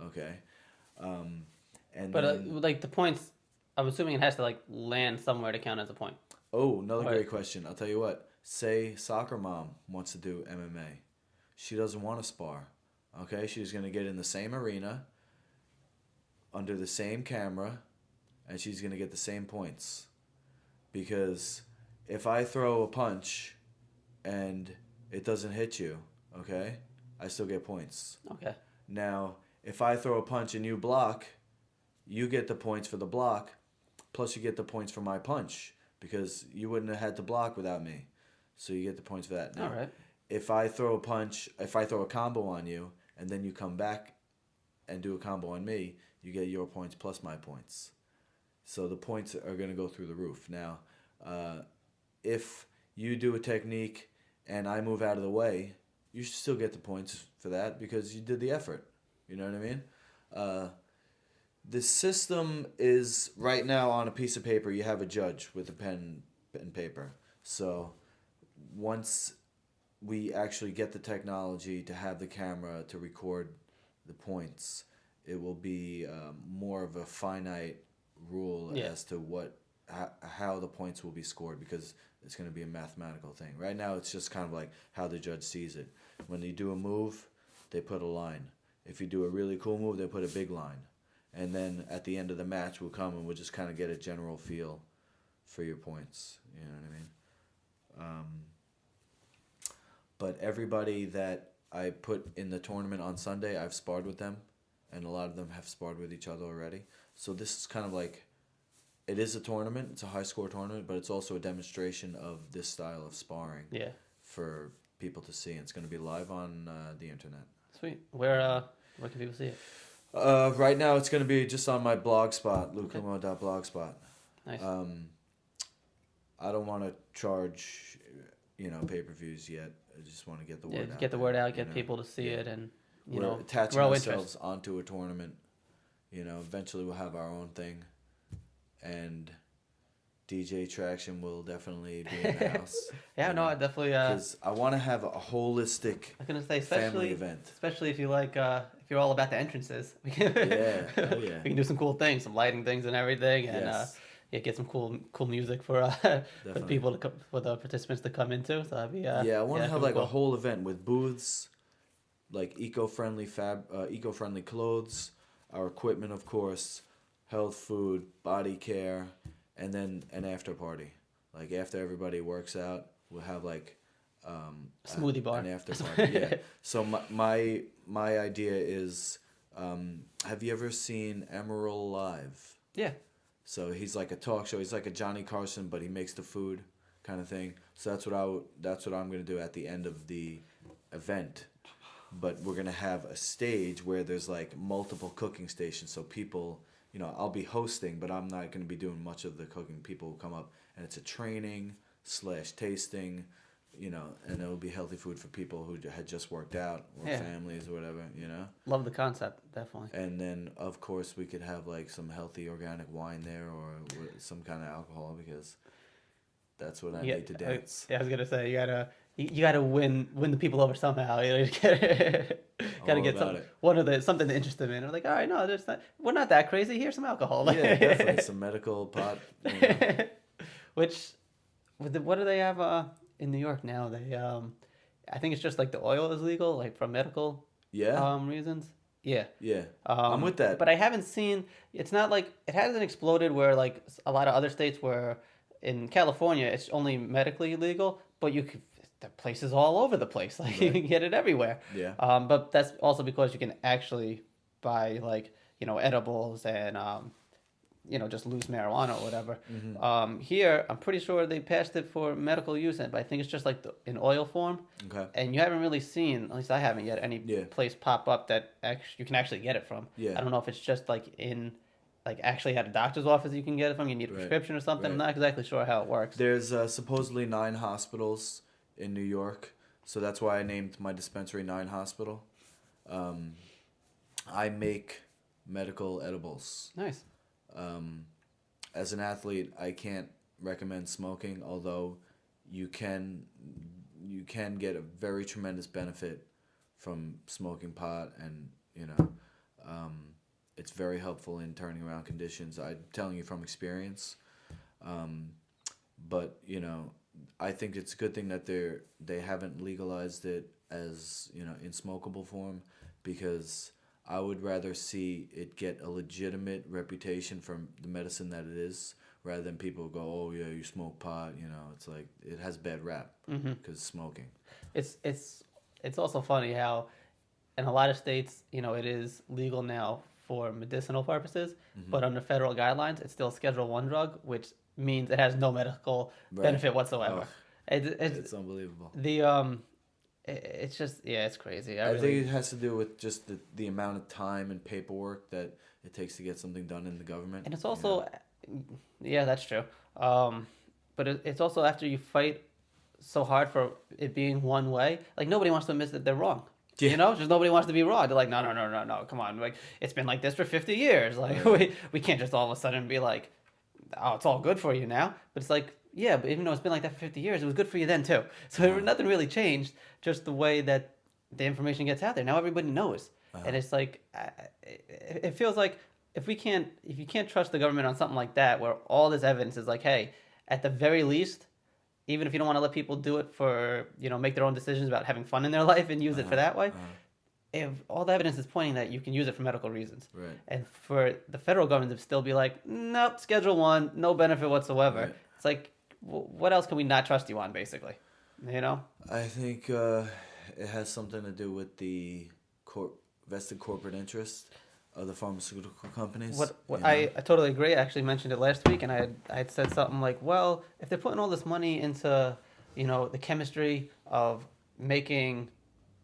Like the points, I'm assuming it has to like land somewhere to count as a point. Oh, another great question. I'll tell you what. Say soccer mom wants to do MMA. She doesn't want to spar. Okay, she's going to get in the same arena, under the same camera, and she's going to get the same points. Because if I throw a punch and it doesn't hit you, okay, I still get points. Okay. Now, if I throw a punch and you block, you get the points for the block, plus you get the points for my punch, because you wouldn't have had to block without me. So you get the points for that. Now, all right. If I throw a combo on you, and then you come back and do a combo on me, you get your points plus my points. So the points are going to go through the roof. Now, if you do a technique and I move out of the way, you should still get the points for that because you did the effort. You know what I mean? The system is right now on a piece of paper. You have a judge with a pen and paper. So once we actually get the technology to have the camera to record the points, it will be more of a finite rule as to how the points will be scored because it's going to be a mathematical thing. Right now, it's just kind of like how the judge sees it. When you do a move, they put a line. If you do a really cool move, they put a big line. And then at the end of the match, we'll come and we'll just kind of get a general feel for your points. You know what I mean? But everybody that I put in the tournament on Sunday, I've sparred with them. And a lot of them have sparred with each other already. So this is kind of like, it is a tournament. It's a high-score tournament, but it's also a demonstration of this style of sparring for people to see. And it's going to be live on the internet. Sweet. Where can people see it? Right now, it's going to be just on my blog spot, LukeCummo.blogspot. Nice. I don't want to charge, pay-per-views yet. I just want to get the word out. Get the word out, get people to see it, and we're attaching ourselves onto a tournament. Eventually we'll have our own thing, and DJ Tracktion will definitely be in the house. I definitely. Because I want to have a holistic. I was gonna say, family event. Especially if you like, if you're all about the entrances. We can do some cool things, some lighting things and everything, and get some cool music for people for the participants to come into. So that'd be I want to have like a whole event with booths, like eco-friendly clothes, our equipment, of course, health food, body care, and then an after party. Like after everybody works out, we'll have like smoothie bar. An after party. So my idea is, have you ever seen Emerald live? Yeah. So he's like a talk show. He's like a Johnny Carson, but he makes the food kind of thing. So that's what I'm gonna do at the end of the event. But we're gonna have a stage where there's like multiple cooking stations. So people, I'll be hosting, but I'm not gonna be doing much of the cooking. People will come up, and it's a training / tasting, and it'll be healthy food for people who had just worked out or families or whatever, Love the concept, definitely. And then, of course, we could have like some healthy organic wine there or some kind of alcohol because that's what I need to dance. I was gonna say you gotta win the people over somehow. You gotta get something to interest them in. We're like, all right, no, we're not that crazy. Here's some alcohol. Yeah, definitely some medical pot. Which, what do they have in New York now? They I think it's just like the oil is legal, like for medical reasons. Yeah. Yeah. I'm with that. But I haven't seen. It's not like it hasn't exploded where like a lot of other states where in California it's only medically legal, but there are places all over the place. Like you can get it everywhere. Yeah. But that's also because you can actually buy like edibles and just loose marijuana or whatever. Mm-hmm. Here, I'm pretty sure they passed it for medical use, but I think it's just like in oil form. Okay. And you haven't really seen, at least I haven't yet, any place pop up that you can actually get it from. Yeah. I don't know if it's just like actually at a doctor's office you can get it from. You need a prescription or something. I'm not exactly sure how it works. There's supposedly 9 hospitals in New York, so that's why I named my dispensary 9 Hospital. I make medical edibles. Nice. As an athlete, I can't recommend smoking, although you can get a very tremendous benefit from smoking pot, and it's very helpful in turning around conditions. I'm telling you from experience. But I think it's a good thing that they haven't legalized it as in smokable form, because I would rather see it get a legitimate reputation from the medicine that it is, rather than people go, oh yeah, you smoke pot. It's like it has bad rap because smoking. It's also funny how in a lot of states, it is legal now for medicinal purposes, but under federal guidelines, it's still a Schedule 1 drug, which means it has no medical benefit whatsoever. It's unbelievable. It's just it's crazy. I think it has to do with just the amount of time and paperwork that it takes to get something done in the government. And it's also Yeah, that's true. But it's also after you fight so hard for it being one way. Like nobody wants to admit that they're wrong. Yeah. You know, just nobody wants to be wrong. They're like, no, no, no, no, no. Come on, like it's been like this for 50 years. Like Right. we can't just all of a sudden be like, oh, it's all good for you now. But it's like, yeah, but even though it's been like that for 50 years, it was good for you then too. So nothing really changed. Just the way that the information gets out there. Now everybody knows, and it's like, it feels like if you can't trust the government on something like that, where all this evidence is like, hey, at the very least, even if you don't want to let people do it for, make their own decisions about having fun in their life and use it for that way, if all the evidence is pointing that you can use it for medical reasons. Right. And for the federal government to still be like, nope, Schedule 1, no benefit whatsoever. Right. It's like, what else can we not trust you on, basically? I think it has something to do with the vested corporate interest of the pharmaceutical companies. I totally agree. I actually mentioned it last week, and I had said something like, well, if they're putting all this money into, the chemistry of making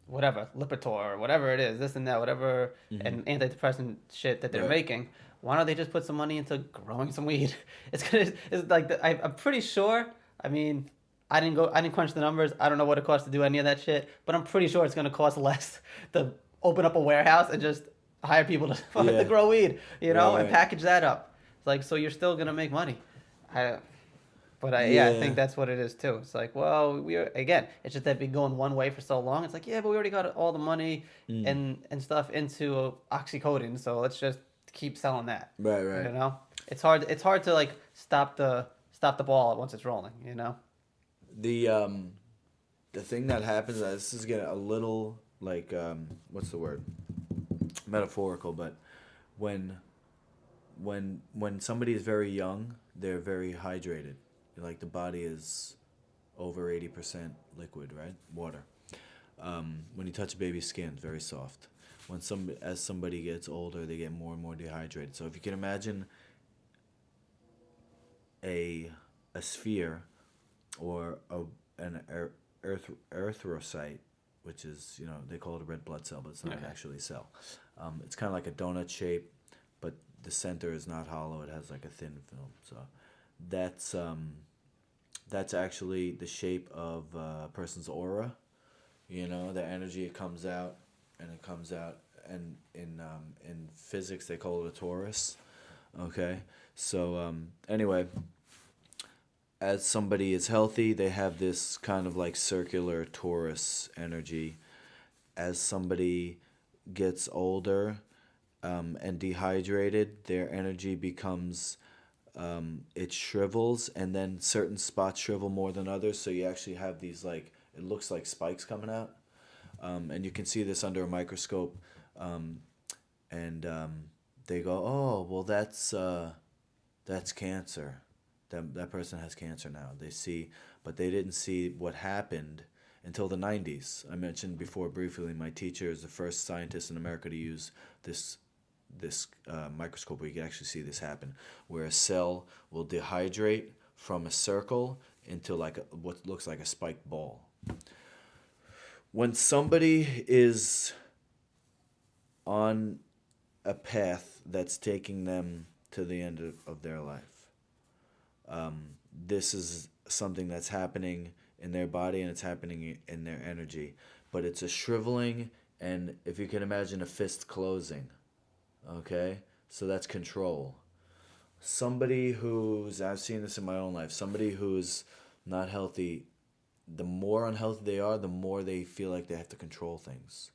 whatever, Lipitor or whatever it is, this and that, whatever, and antidepressant shit that they're making, why don't they just put some money into growing some weed? It's like, I'm pretty sure, I mean, I didn't crunch the numbers. I don't know what it costs to do any of that shit, but I'm pretty sure it's going to cost less to open up a warehouse and just hire people to grow weed, and package that up. It's like, so you're still going to make money. I think that's what it is too. It's like, well, it's just that been going one way for so long. It's like, yeah, but we already got all the money and stuff into oxycodone, so let's just keep selling that. Right. It's hard to like stop the ball once it's rolling. The thing that happens, this is getting a little like what's the word? Metaphorical, but when somebody is very young, they're very hydrated. Like the body is over 80% liquid, right? Water. When you touch a baby's skin, it's very soft. As somebody gets older, they get more and more dehydrated. So if you can imagine a sphere or an erythrocyte, which is, they call it a red blood cell, but it's not actually a cell. It's kind of like a donut shape, but the center is not hollow. It has like a thin film. So that's actually the shape of a person's aura. The energy, it comes out, and in physics they call it a torus. Okay, so anyway, as somebody is healthy, they have this kind of like circular torus energy. As somebody gets older and dehydrated, their energy becomes, it shrivels, and then certain spots shrivel more than others. So you actually have these like, it looks like spikes coming out. And you can see this under a microscope. And they go, oh, well, that's cancer. That person has cancer now. But they didn't see what happened until the 90s. I mentioned before briefly, my teacher is the first scientist in America to use this microscope where you can actually see this happen, where a cell will dehydrate from a circle into like what looks like a spiked ball. When somebody is on a path that's taking them to the end of their life, this is something that's happening in their body, and it's happening in their energy. But it's a shriveling, and if you can imagine a fist closing, okay? So that's control. I've seen this in my own life, somebody who's not healthy, the more unhealthy they are, the more they feel like they have to control things.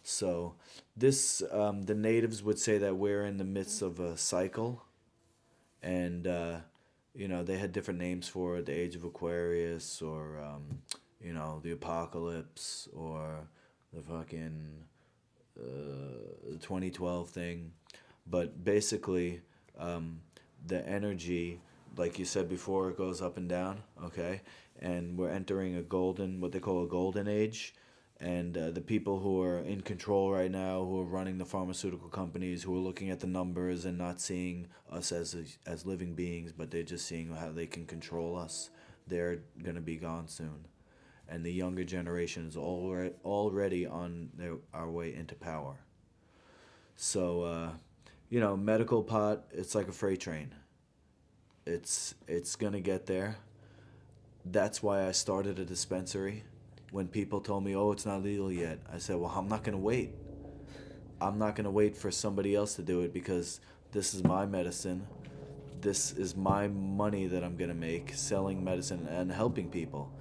So the natives would say that we're in the midst of a cycle, and they had different names for it, the Age of Aquarius, or the apocalypse, or the fucking the 2012 thing. But basically, the energy, like you said before, it goes up and down, okay? And we're entering what they call a golden age. And the people who are in control right now, who are running the pharmaceutical companies, who are looking at the numbers and not seeing us as living beings, but they're just seeing how they can control us, they're going to be gone soon. And the younger generation is already on our way into power. So, medical pot, it's like a freight train. It's gonna get there. That's why I started a dispensary. When people told me, "Oh, it's not legal yet," I said, "Well, I'm not gonna wait. I'm not gonna wait for somebody else to do it because this is my medicine. This is my money that I'm gonna make selling medicine and helping people,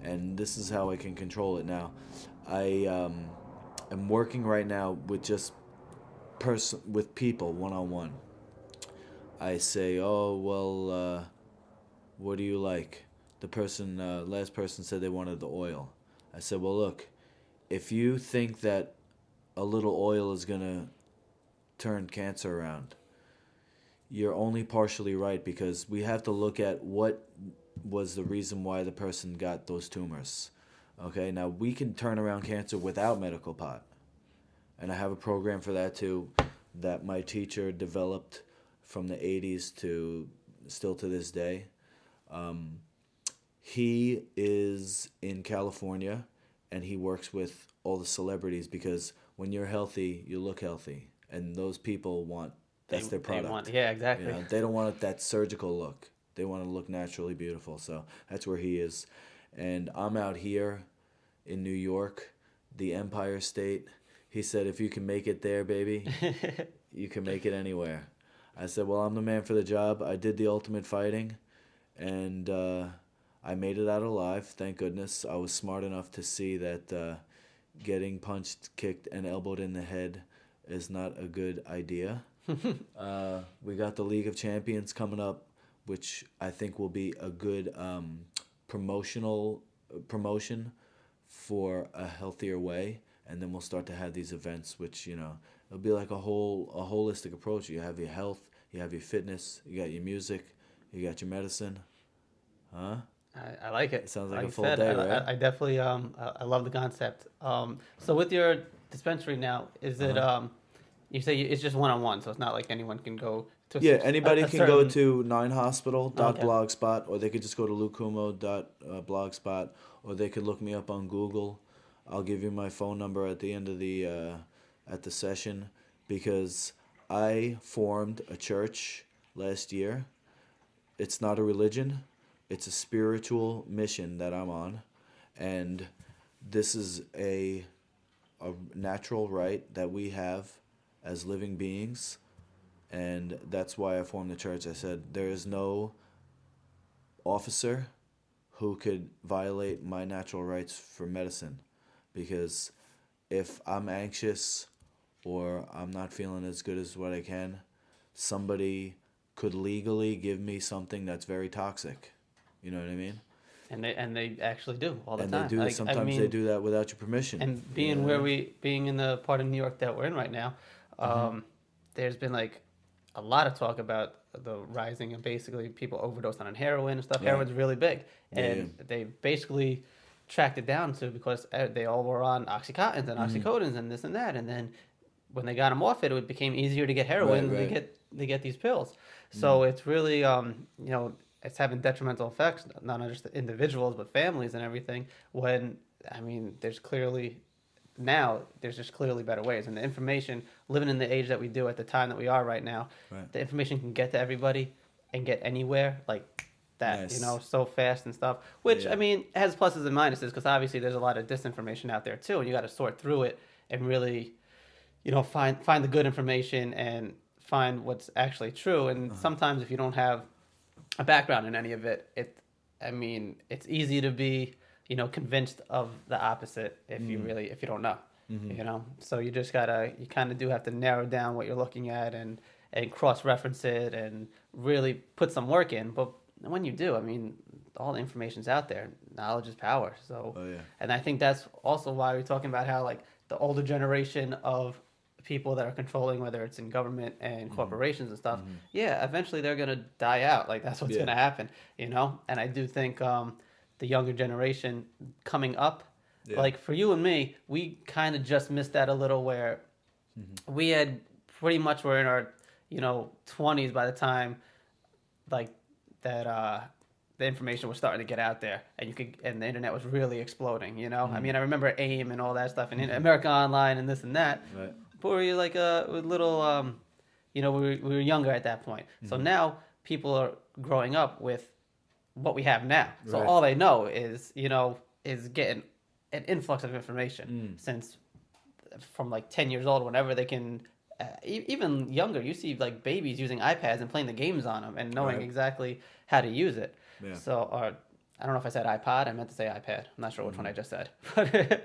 and this is how I can control it now." I am working right now with just with people one-on-one. I say, "Oh, well, what do you like?" The last person said they wanted the oil. I said, "Well, look, if you think that a little oil is gonna turn cancer around, you're only partially right, because we have to look at what was the reason why the person got those tumors. Okay, now we can turn around cancer without medical pot. And I have a program for that too, that my teacher developed from the 80s to still to this day. He is in California, and he works with all the celebrities, because when you're healthy, you look healthy. And those people that's their product. Yeah, exactly. You know, they don't want that surgical look. They want to look naturally beautiful. So that's where he is. And I'm out here in New York, the Empire State. He said, "If you can make it there, baby, you can make it anywhere." I said, "Well, I'm the man for the job. I did the ultimate fighting, and I made it out alive, thank goodness. I was smart enough to see that getting punched, kicked, and elbowed in the head is not a good idea." We got the League of Champions coming up, which I think will be a good promotion for a healthier way. And then we'll start to have these events, which, it'll be like a holistic approach. You have your health, you have your fitness, you got your music, you got your medicine. Huh? I like it. It sounds like a full day, right? I definitely I love the concept. So with your dispensary now, is it you say it's just one-on-one, so it's not like anyone can go to anybody can go to 9hospital.blogspot, Okay. or they could just go to lukecummo.blogspot, or they could look me up on Google. I'll give you my phone number at the end of the session, because I formed a church last year. It's not a religion. It's a spiritual mission that I'm on, and this is a natural right that we have as living beings, and that's why I formed the church. I said there is no officer who could violate my natural rights for medicine, because if I'm anxious or I'm not feeling as good as what I can, somebody could legally give me something that's very toxic. You know what I mean? And they actually do all the and time. They do. Sometimes they do that without your permission. And being being in the part of New York that we're in right now, there's been like a lot of talk about the rising of basically people overdosing on heroin and stuff. Right. Heroin's really big, and they basically tracked it down to because they all were on Oxycontins and Oxycodons and this and that, and then when they got them off it became easier to get heroin. Right. They get these pills. So it's really it's having detrimental effects, not just the individuals, but families and everything. When, there's just clearly better ways. And the information, living in the age that we do at the time that we are right now, the information can get to everybody and get anywhere like that, so fast and stuff. Which, has pluses and minuses, because obviously there's a lot of disinformation out there too, and you got to sort through it and really, find the good information and find what's actually true. And sometimes if you don't have a background in any of it, it's easy to be, convinced of the opposite if you don't know, so you kind of do have to narrow down what you're looking at and cross-reference it and really put some work in. But when you do, all the information's out there. Knowledge is power. So, and I think that's also why we're talking about how like the older generation of people that are controlling, whether it's in government and corporations and stuff, eventually they're going to die out. Like that's what's going to happen, And I do think the younger generation coming up, like for you and me, we kind of just missed that a little, where we had pretty much were in our, 20s by the time like that the information was starting to get out there, and the internet was really exploding, I remember AIM and all that stuff, and America Online and this and that. Right. But we were like a little, we were younger at that point. So now people are growing up with what we have now. So Right. all they know is, is getting an influx of information since from like 10 years old, whenever they can, even younger, you see like babies using iPads and playing the games on them and knowing Right. exactly how to use it. Yeah. So, or I don't know if I said iPod, I meant to say iPad. I'm not sure which one I just said. Right.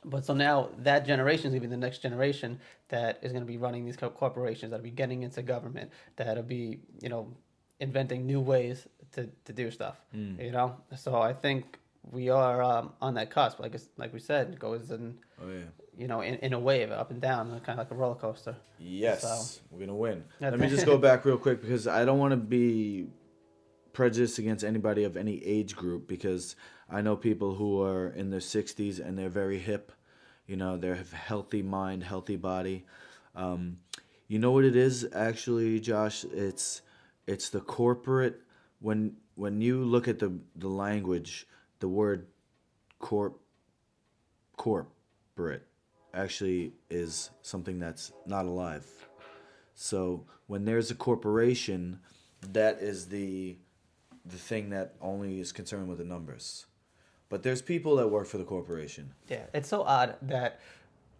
But so now that generation is going to be the next generation that is going to be running these corporations, that'll be getting into government, that'll be, inventing new ways to do stuff, So I think we are on that cusp. Like we said, it goes in, in a wave, up and down, kind of like a roller coaster. Yes, So, we're going to win. Let me just go back real quick because I don't want to be prejudiced against anybody of any age group because I know people who are in their 60s and they're very hip. They have healthy mind, healthy body. You know what it is actually, Josh? It's the corporate. When you look at the language, the word corporate actually is something that's not alive. So when there's a corporation, that is the thing that only is concerned with the numbers. But there's people that work for the corporation. Yeah, it's so odd that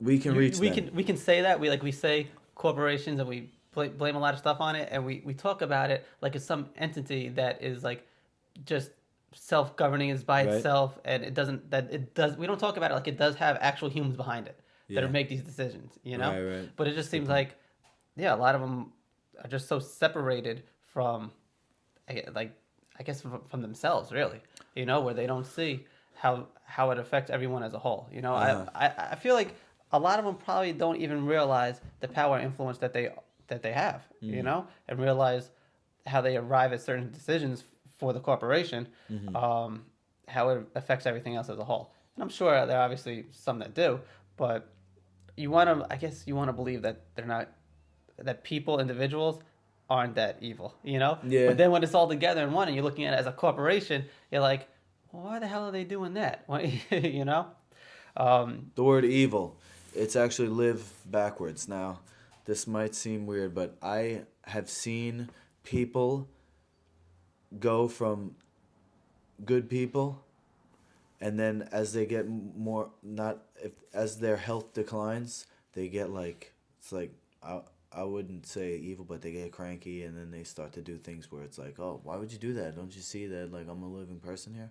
we can reach them. We can say that. We say corporations and we blame a lot of stuff on it, and we talk about it like it's some entity that is like just self-governing, is by itself, and we don't talk about it like it does have actual humans behind it that are make these decisions, Right. But it just seems like a lot of them are just so separated from I guess from themselves, really, where they don't see how it affects everyone as a whole. I feel like a lot of them probably don't even realize the power and influence that they have, and realize how they arrive at certain decisions for the corporation, how it affects everything else as a whole. And I'm sure there are obviously some that do, but you want to believe that that people, individuals, aren't that evil, Yeah. But then when it's all together in one and you're looking at it as a corporation, you're like, well, why the hell are they doing that? The word evil, it's actually live backwards. Now, this might seem weird, but I have seen people go from good people, and then as they get more, as their health declines, they get it's like, I wouldn't say evil, but they get cranky, and then they start to do things where it's like, oh, why would you do that? Don't you see that, I'm a living person here?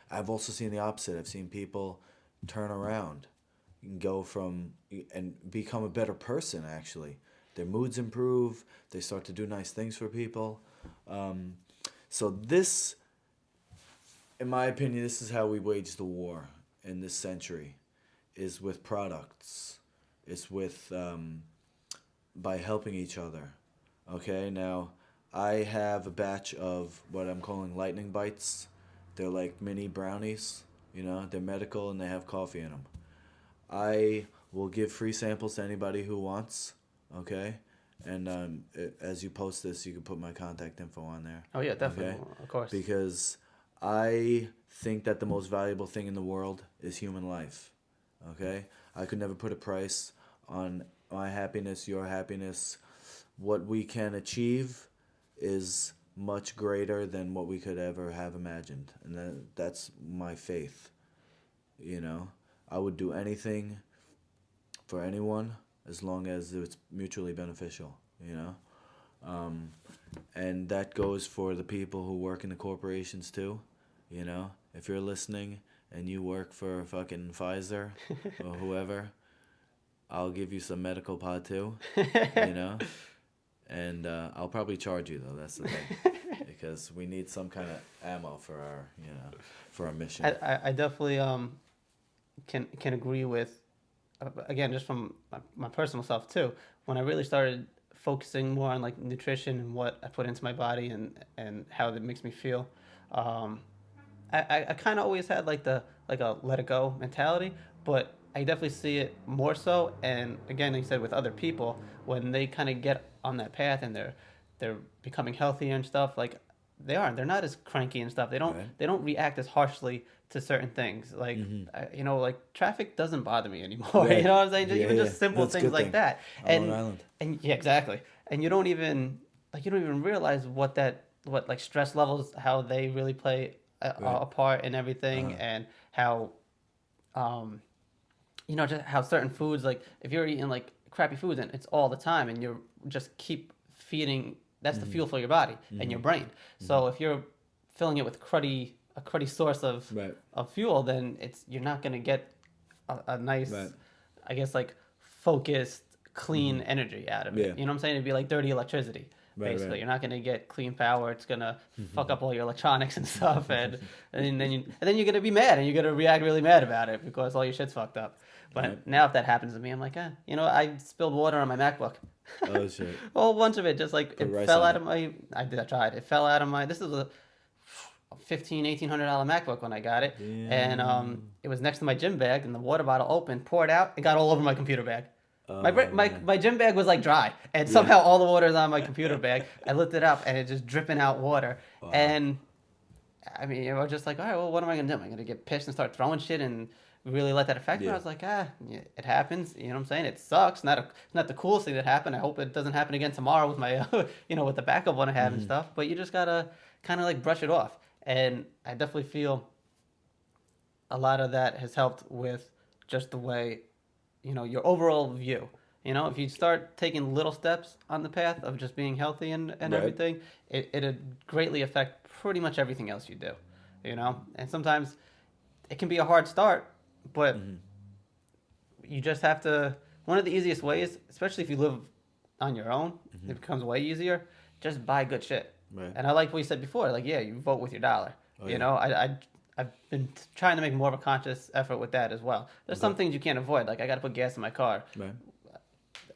I've also seen the opposite. I've seen people turn around and go from and become a better person, actually. Their moods improve. They start to do nice things for people. So this, in my opinion, this is how we wage the war in this century, is with products. It's with... by helping each other. Okay, now I have a batch of what I'm calling lightning bites. They're like mini brownies, they're medical and they have coffee in them. I will give free samples to anybody who wants, okay? And as you post this, you can put my contact info on there. Oh yeah, definitely, okay? Of course. Because I think that the most valuable thing in the world is human life, okay? I could never put a price on my happiness, your happiness. What we can achieve is much greater than what we could ever have imagined. And that's my faith. I would do anything for anyone as long as it's mutually beneficial, And that goes for the people who work in the corporations too, If you're listening and you work for fucking Pfizer or whoever, I'll give you some medical pod too, and I'll probably charge you though. That's the thing, because we need some kind of ammo for our mission. I definitely can agree with, again, just from my personal self too. When I really started focusing more on nutrition and what I put into my body and how it makes me feel, I kind of always had a let it go mentality, but I definitely see it more so, and again, like you said, with other people, when they kind of get on that path and they're becoming healthier and stuff, they're not as cranky and stuff. They don't react as harshly to certain things. Traffic doesn't bother me anymore. Right. You know what I'm saying? Even just simple That's things like that. On Long Island. And yeah, exactly. And you don't even like you don't even realize what like stress levels, how they really play a part in everything, and how just how certain foods, like if you're eating like crappy foods and it's all the time and you're just keep feeding, that's the fuel for your body and your brain. So if you're filling it with a cruddy source of fuel, then you're not going to get a nice, I guess, like focused, clean energy out of it. You know what I'm saying? It'd be like dirty electricity. Basically, you're not going to get clean power. It's going to fuck up all your electronics and stuff, and then you're going to be mad, and you're going to react really mad about it because all your shit's fucked up. But now if that happens to me, I'm like, I spilled water on my MacBook. Oh shit! A whole bunch of it, just like it fell out of my. I tried. It fell out of my. This is a $1,500-$1,800 MacBook when I got it, and it was next to my gym bag, and the water bottle opened, poured out, it got all over my computer bag. My gym bag was like dry, and somehow all the water is on my computer bag. I lifted it up, and it just dripping out water. Wow. And I mean, I was just like, all right, well, what am I gonna do? Am I gonna get pissed and start throwing shit and really let that affect me? I was like, it happens. You know what I'm saying? It sucks. Not the coolest thing that happened. I hope it doesn't happen again tomorrow with my, with the backup one I have and stuff. But you just gotta kind of like brush it off. And I definitely feel a lot of that has helped with just the way, your overall view. If you start taking little steps on the path of just being healthy and everything, it'd greatly affect pretty much everything else you do, And sometimes it can be a hard start, but you just have to, one of the easiest ways, especially if you live on your own, it becomes way easier, just buy good shit. Right. And I like what you said before, like, you vote with your dollar. I've been trying to make more of a conscious effort with that as well. There's some things you can't avoid, like I got to put gas in my car. Right.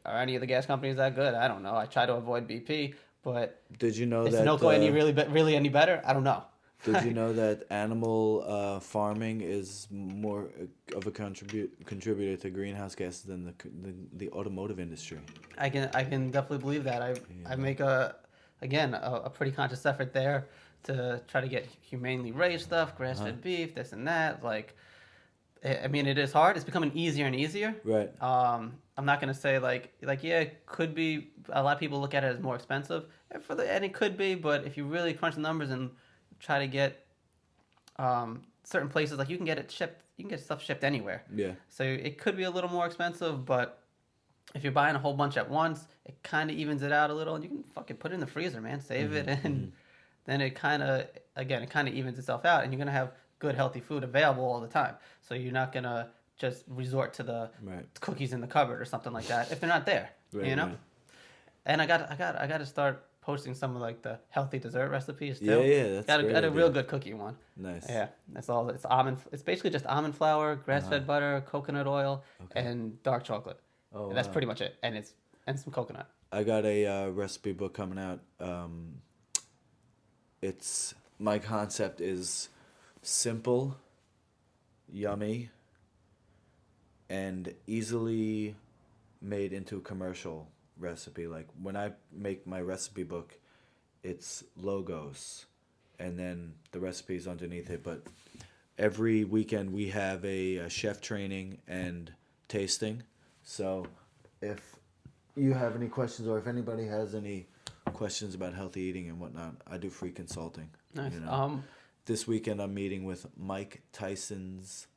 Are any of the gas companies that good? I don't know. I try to avoid BP, but did you know is Sunoco really any better? I don't know. Did you know that animal farming is more of a contributor to greenhouse gases than the automotive industry? I can definitely believe that. I make a pretty conscious effort there to try to get humanely raised stuff, grass-fed beef, this and that. Like, I mean, it is hard. It's becoming easier and easier. Right. I'm not gonna say like it could be. A lot of people look at it as more expensive, and it could be. But if you really crunch the numbers and try to get certain places, like you can get it shipped. You can get stuff shipped anywhere. Yeah. So it could be a little more expensive, but if you're buying a whole bunch at once, it kind of evens it out a little, and you can fucking put it in the freezer, man. Save it, and then it kind of evens itself out, and you're gonna have good, healthy food available all the time. So you're not gonna just resort to the cookies in the cupboard or something like that if they're not there, Right. And I got to start posting some of like the healthy dessert recipes too. Yeah, that's got a real good cookie one. Nice. Yeah, that's all. It's almond. It's basically just almond flour, grass-fed butter, coconut oil, and dark chocolate. Oh, and that's pretty much it. And some coconut. I got a recipe book coming out. My concept is simple, yummy, and easily made into a commercial recipe. Like when I make my recipe book, it's logos and then the recipes underneath it. But every weekend we have a chef training and tasting. So if you have any questions or if anybody has any questions about healthy eating and whatnot, I do free consulting. Nice. This weekend I'm meeting with Mike Tyson's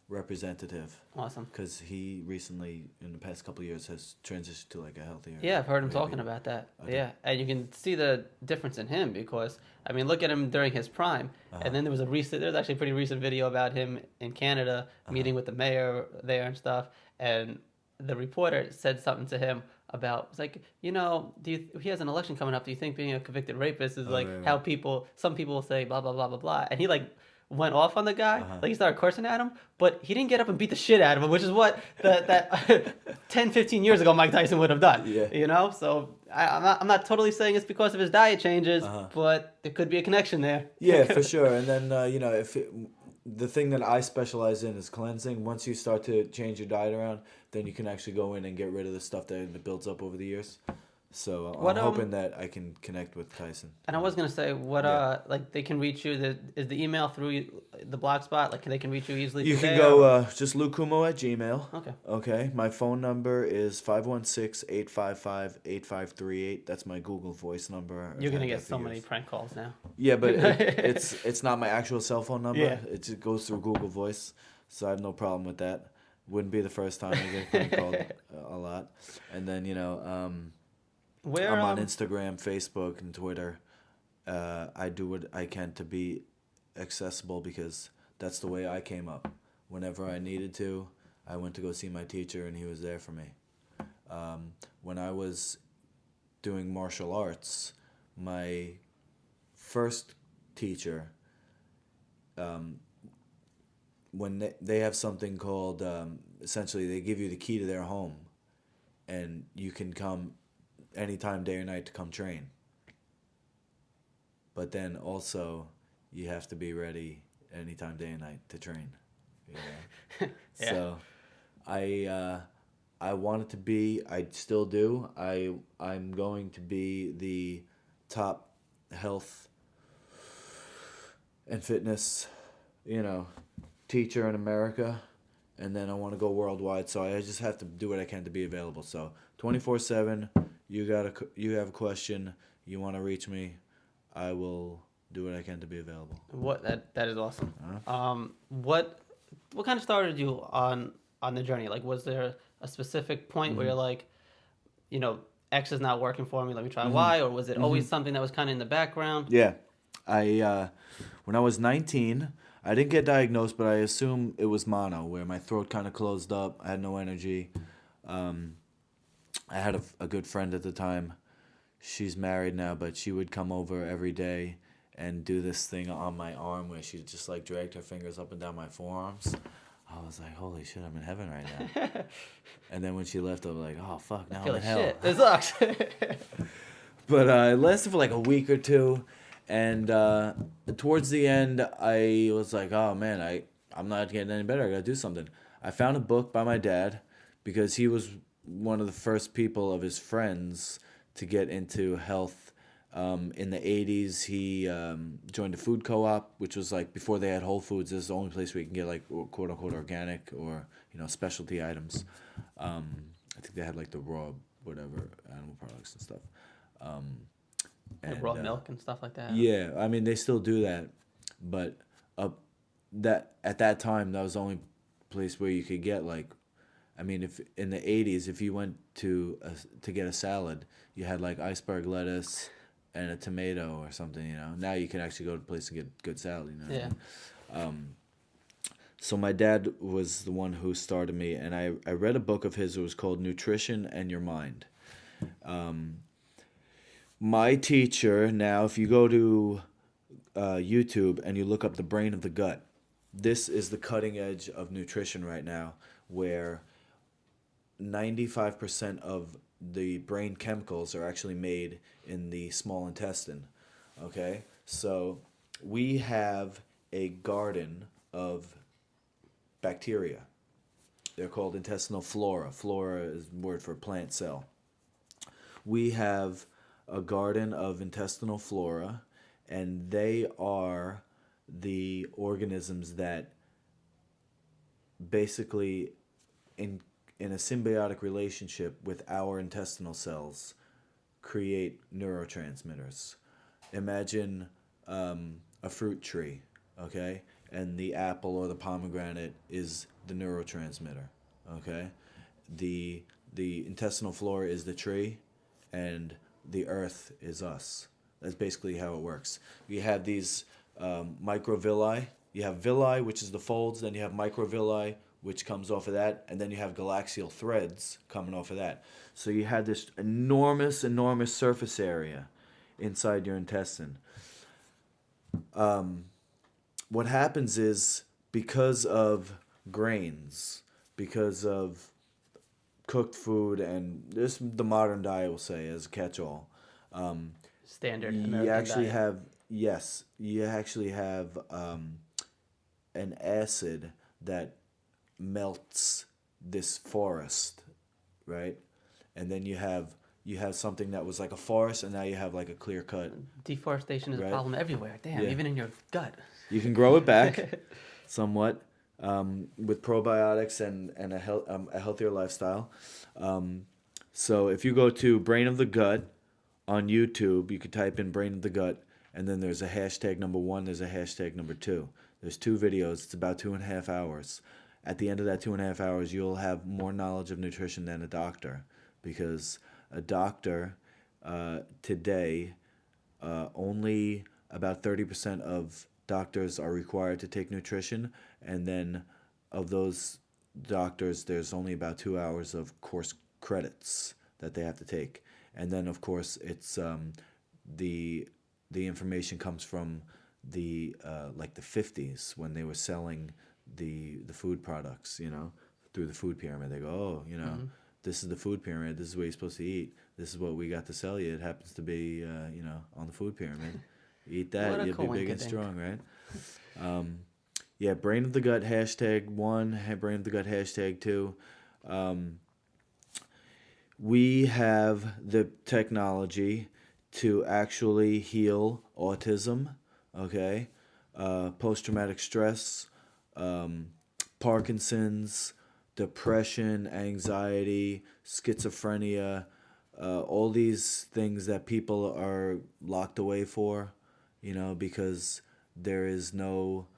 representative. Awesome. Because he recently, in the past couple of years, has transitioned to like a healthier. Yeah, I've heard him talking about that. Yeah, and you can see the difference in him because, I mean, look at him during his prime. And then there's actually a pretty recent video about him in Canada meeting with the mayor there and stuff. And the reporter said something to him about, it's like, he has an election coming up. Do you think being a convicted rapist is how some people will say blah, blah, blah, blah, blah. And he went off on the guy. Like he started cursing at him, but he didn't get up and beat the shit out of him, which is what that 10, 15 years ago Mike Tyson would have done. Yeah. So I'm not totally saying it's because of his diet changes, but there could be a connection there. Yeah, for sure. And then, the thing that I specialize in is cleansing. Once you start to change your diet around, then you can actually go in and get rid of the stuff that builds up over the years. So What, I'm hoping that I can connect with Tyson. And I was gonna say, what like they can reach you. Is the email through the blogspot? Like they can reach you easily. You can through go just Luke Cummo at Gmail. Okay. Okay. My phone number is 516-855-8538. That's my Google Voice number. You're gonna get so many prank calls now. Yeah, but it's not my actual cell phone number. Yeah. It just goes through Google Voice, so I have no problem with that. Wouldn't be the first time I get prank called a lot. And then Where I'm on Instagram, Facebook, and Twitter. I do what I can to be accessible because that's the way I came up. Whenever I needed to, I went to go see my teacher, and he was there for me. When I was doing martial arts, my first teacher, when they have something called, essentially they give you the key to their home, and you can come anytime, day or night, to come train. But then also, you have to be ready anytime, day and night to train. Yeah. So, I wanted to be. I still do. I'm going to be the top health and fitness, teacher in America, and then I want to go worldwide. So I just have to do what I can to be available. So 24/7. You have a question, you want to reach me, I will do what I can to be available. That is awesome. What kind of started you on the journey? Like, was there a specific point where you're like, X is not working for me, let me try Y, or was it always something that was kind of in the background? Yeah, when I was 19, I didn't get diagnosed, but I assume it was mono, where my throat kind of closed up, I had no energy. I had a good friend at the time. She's married now, but she would come over every day and do this thing on my arm where she just like dragged her fingers up and down my forearms. I was like, holy shit, I'm in heaven right now. And then when she left, I was like, oh fuck, now I'm in hell. Shit. This sucks. But it lasted for like a week or two, and towards the end, I was like, oh man, I'm not getting any better. I gotta do something. I found a book by my dad because he was one of the first people of his friends to get into health. In the 80s, he joined a food co-op, which was like before they had Whole Foods. This is the only place where you can get like quote unquote organic or specialty items. I think they had like the raw whatever animal products and stuff. Like raw milk and stuff like that. Yeah, I mean they still do that, but that at that time that was the only place where you could get like. I mean, if in the 80s, if you went to get a salad, you had like iceberg lettuce and a tomato or something, Now you can actually go to a place and get good salad, Yeah. So my dad was the one who started me, and I read a book of his. It was called Nutrition and Your Mind. My teacher, now, if you go to YouTube and you look up the brain of the gut, this is the cutting edge of nutrition right now, where 95% of the brain chemicals are actually made in the small intestine. Okay? So we have a garden of bacteria. They're called intestinal flora. Flora is a word for plant cell. We have a garden of intestinal flora, and they are the organisms that basically in a symbiotic relationship with our intestinal cells create neurotransmitters. Imagine a fruit tree, okay? And the apple or the pomegranate is the neurotransmitter, okay? The intestinal flora is the tree, and the earth is us. That's basically how it works. You have these microvilli. You have villi, which is the folds, then you have microvilli, which comes off of that, and then you have galaxial threads coming off of that. So you had this enormous surface area inside your intestine. What happens is, because of grains, because of cooked food, and this the modern diet will say as a catch-all, standard American you actually diet. you actually have an acid that melts this forest, right? And then you have you have something that was like a forest, and now you have like a clear cut. Deforestation is a Right. problem everywhere. Damn, Yeah. even in your gut. You can grow it back somewhat with probiotics and a healthier lifestyle. So if you go to Brain of the Gut on YouTube, you could type in Brain of the Gut, and then there's a hashtag number 1, there's a hashtag number 2. There's 2 videos. It's about 2.5 hours. At the end of that 2.5 hours, you'll have more knowledge of nutrition than a doctor, because a doctor today, only about 30% of doctors are required to take nutrition, and then of those doctors, there's only about 2 hours of course credits that they have to take. And then, of course, it's the information comes from the like the 50s, when they were selling the food products, through the food pyramid. They go, oh, this is the food pyramid. This is what you're supposed to eat. This is what we got to sell you. It happens to be, on the food pyramid. Eat that, you'll be big and strong, right? Yeah, Brain of the Gut hashtag 1, Brain of the Gut hashtag 2. We have the technology to actually heal autism, okay? Post-traumatic stress, Parkinson's, depression, anxiety, schizophrenia, all these things that people are locked away for, because there is no,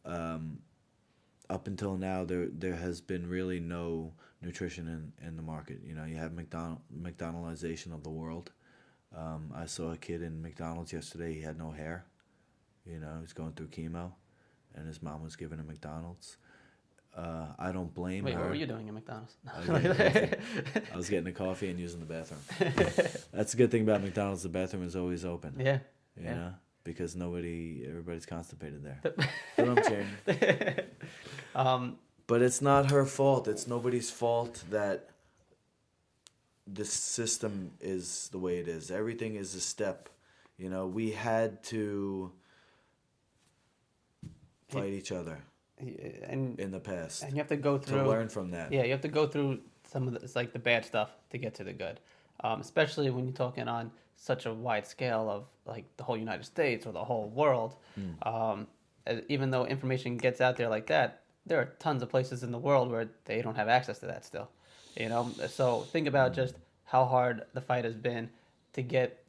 up until now, there has been really no nutrition in the market. You have McDonaldization of the world. I saw a kid in McDonald's yesterday. He had no hair. He was going through chemo, and his mom was giving him McDonald's. I don't blame her. Wait, what were you doing at McDonald's? I was getting a coffee and using the bathroom. That's a good thing about McDonald's. The bathroom is always open. Yeah. You know, because everybody's constipated there. But I'm changing. But it's not her fault. It's nobody's fault that this system is the way it is. Everything is a step. We had to fight each other in the past. And you have to go through... to learn from that. Yeah, you have to go through some of the bad stuff to get to the good. Especially when you're talking on such a wide scale of like the whole United States or the whole world. Even though information gets out there like that, there are tons of places in the world where they don't have access to that still. So think about just how hard the fight has been to get,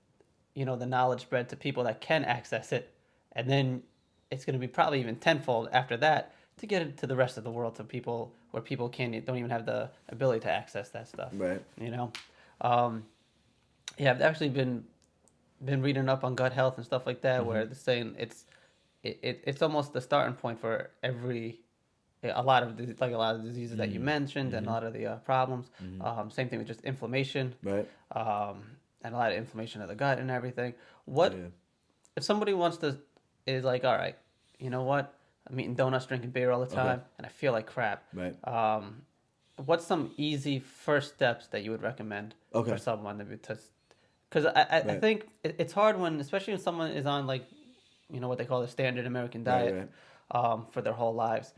the knowledge spread to people that can access it, and then it's going to be probably even tenfold after that to get it to the rest of the world, to people where people don't even have the ability to access that stuff. Right. Yeah, I've actually been reading up on gut health and stuff like that, where they're saying it's almost the starting point for a lot of diseases that you mentioned, and a lot of the problems. Same thing with just inflammation. Right. And a lot of inflammation of the gut and everything. If somebody is like, all right, you know what? I'm eating donuts, drinking beer all the time, and I feel like crap. Right. What's some easy first steps that you would recommend for someone to? Because I think it's hard especially when someone is on what they call the standard American diet for their whole lives.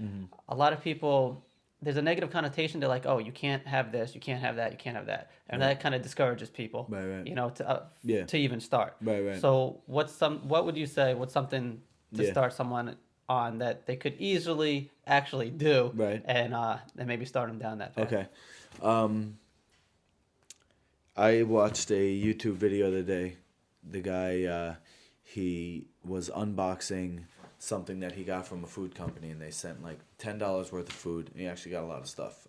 A lot of people, there's a negative connotation. They're like, oh, you can't have this, you can't have that, you can't have that, and that kind of discourages people. To even start. Right. So what would you say? What's something to start someone on that they could easily actually do? Right. And maybe start them down that path. Okay. I watched a YouTube video the other day. The guy, he was unboxing something that he got from a food company, and they sent like $10 worth of food, and he actually got a lot of stuff.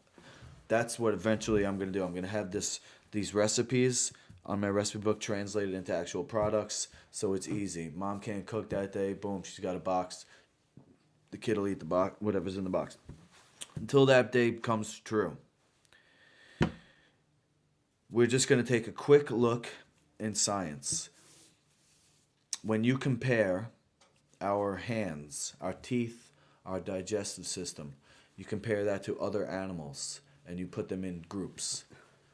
That's what eventually I'm going to do. I'm going to have these recipes on my recipe book translated into actual products, so it's easy. Mom can't cook that day. Boom, she's got a box. The kid will eat the box, whatever's in the box. Until that day comes true. We're just going to take a quick look in science. When you compare our hands, our teeth, our digestive system, you compare that to other animals, and you put them in groups.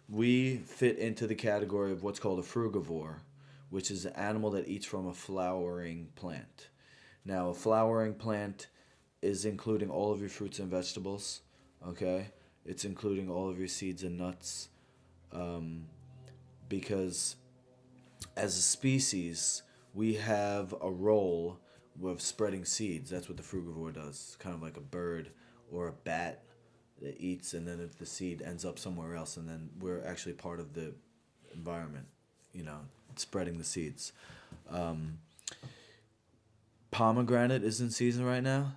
We fit into the category of what's called a frugivore, which is an animal that eats from a flowering plant. Now, a flowering plant is including all of your fruits and vegetables, okay? It's including all of your seeds and nuts. because as a species, we have a role with spreading seeds. That's what the frugivore does. Kind of like a bird or a bat that eats, and then if the seed ends up somewhere else, and then we're actually part of the environment, spreading the seeds. Pomegranate is in season right now,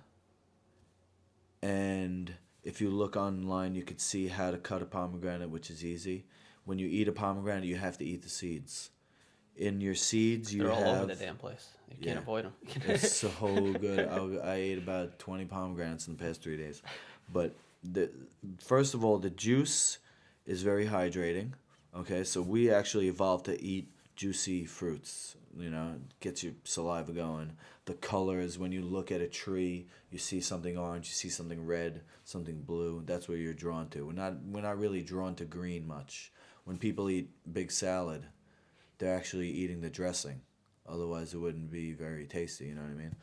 and if you look online, you could see how to cut a pomegranate, which is easy. When you eat a pomegranate, you have to eat the seeds. In your seeds, They're all over the damn place. You can't avoid them. It's so good. I ate about 20 pomegranates in the past 3 days. But first of all, the juice is very hydrating. Okay, so we actually evolved to eat juicy fruits. Gets your saliva going. The colors, when you look at a tree, you see something orange, you see something red, something blue. That's what you're drawn to. We're not really drawn to green much. When people eat big salad, they're actually eating the dressing. Otherwise, it wouldn't be very tasty. You know what I mean?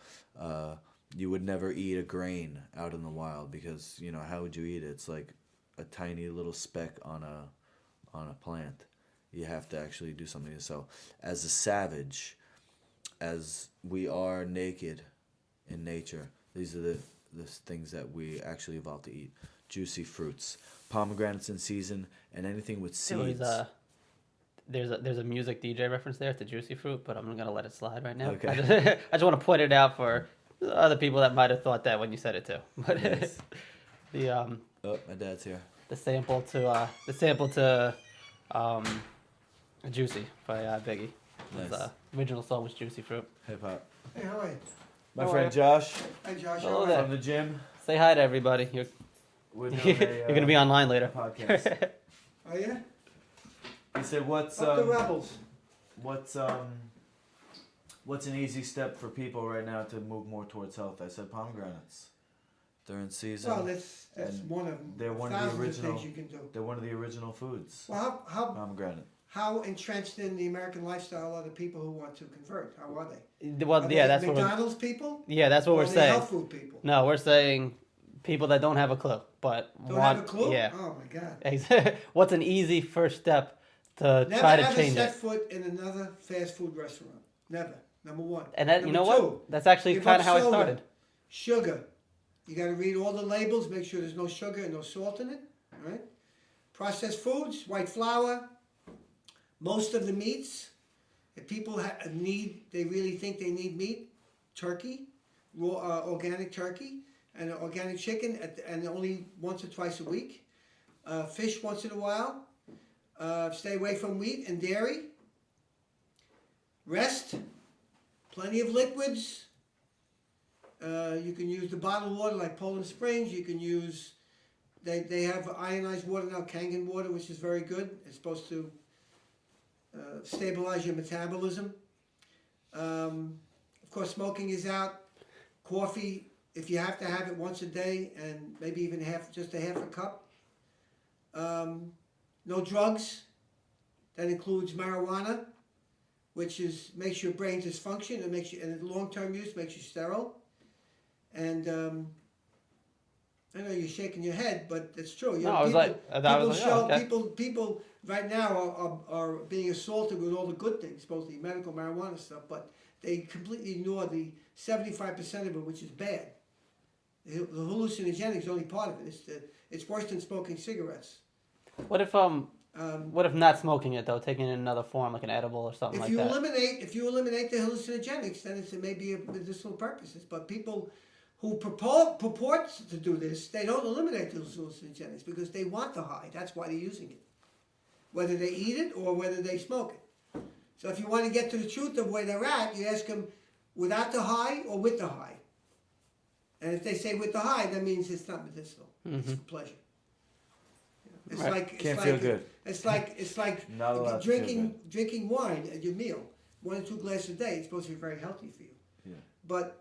You would never eat a grain out in the wild because how would you eat it? It's like a tiny little speck on a plant. You have to actually do something. So, as a savage, as we are naked in nature, these are the things that we actually evolved to eat. Juicy fruits, pomegranates in season, and anything with seeds. There's a music DJ reference there to Juicy Fruit, but I'm gonna let it slide right now. Okay. I just want to point it out for other people that might have thought that when you said it too. But Nice. Oh, my dad's here. The sample to Juicy by Biggie. Nice. His original song was Juicy Fruit. Hip hop. Hey, how are you? My How friend are you? Josh Hey, Josh. Hello how are there. you? from the gym. Say hi to everybody. We're doing You're gonna be online later. podcast. Oh, yeah? He said, "What's Up the rebels. what's an easy step for people right now to move more towards health?" I said, "Pomegranates. They're in season. Well, that's and one of them. they're one of the Thousands original- things you can do. They're one of the original foods. Well, Pomegranate. how entrenched in the American lifestyle are the people who want to convert? How are they? Well, Are yeah, they that's what. McDonald's people? That's what Or we're are they saying. health food people? No, we're saying people that don't have a clue, but Don't want. have a clue? Yeah. Oh, my God. What's an easy first step to Never try to ever change set it? foot in another fast food restaurant. Never. Number one. And that, you know Number two, what? That's actually give kind up of how I soda. started. Sugar. You got to read all the labels, make sure there's no sugar and no salt in it. All right? Processed foods, white flour, most of the meats. If people they really think they need meat, turkey, raw organic turkey, and organic chicken, and only once or twice a week. Fish once in a while. Stay away from wheat and dairy. Rest. Plenty of liquids. You can use the bottled water like Poland Springs. You can use, they have ionized water now, Kangen water, which is very good. It's supposed to stabilize your metabolism. Of course, smoking is out. Coffee, if you have to have it once a day, and maybe even just a half a cup. No drugs. That includes marijuana, which makes your brain dysfunction and and long-term use makes you sterile. And I know you're shaking your head, but it's true. No, I was like, oh, okay. People right now are being assaulted with all the good things, supposedly medical marijuana stuff, but they completely ignore the 75% of it, which is bad. The hallucinogenic is only part of it. It's worse than smoking cigarettes. What if not smoking it though, taking it in another form like an edible or something like that? If you eliminate the hallucinogenics, then it may be a medicinal purposes. But people who purport to do this, they don't eliminate the hallucinogenics because they want the high. That's why they're using it, whether they eat it or whether they smoke it. So if you want to get to the truth of where they're at, you ask them without the high or with the high. And if they say with the high, that means it's not medicinal. It's for pleasure. It's Right. like Can't feel good. It's like Not allowed to feel drinking wine at your meal, 1 or 2 glasses a day. It's supposed to be very healthy for you. Yeah. But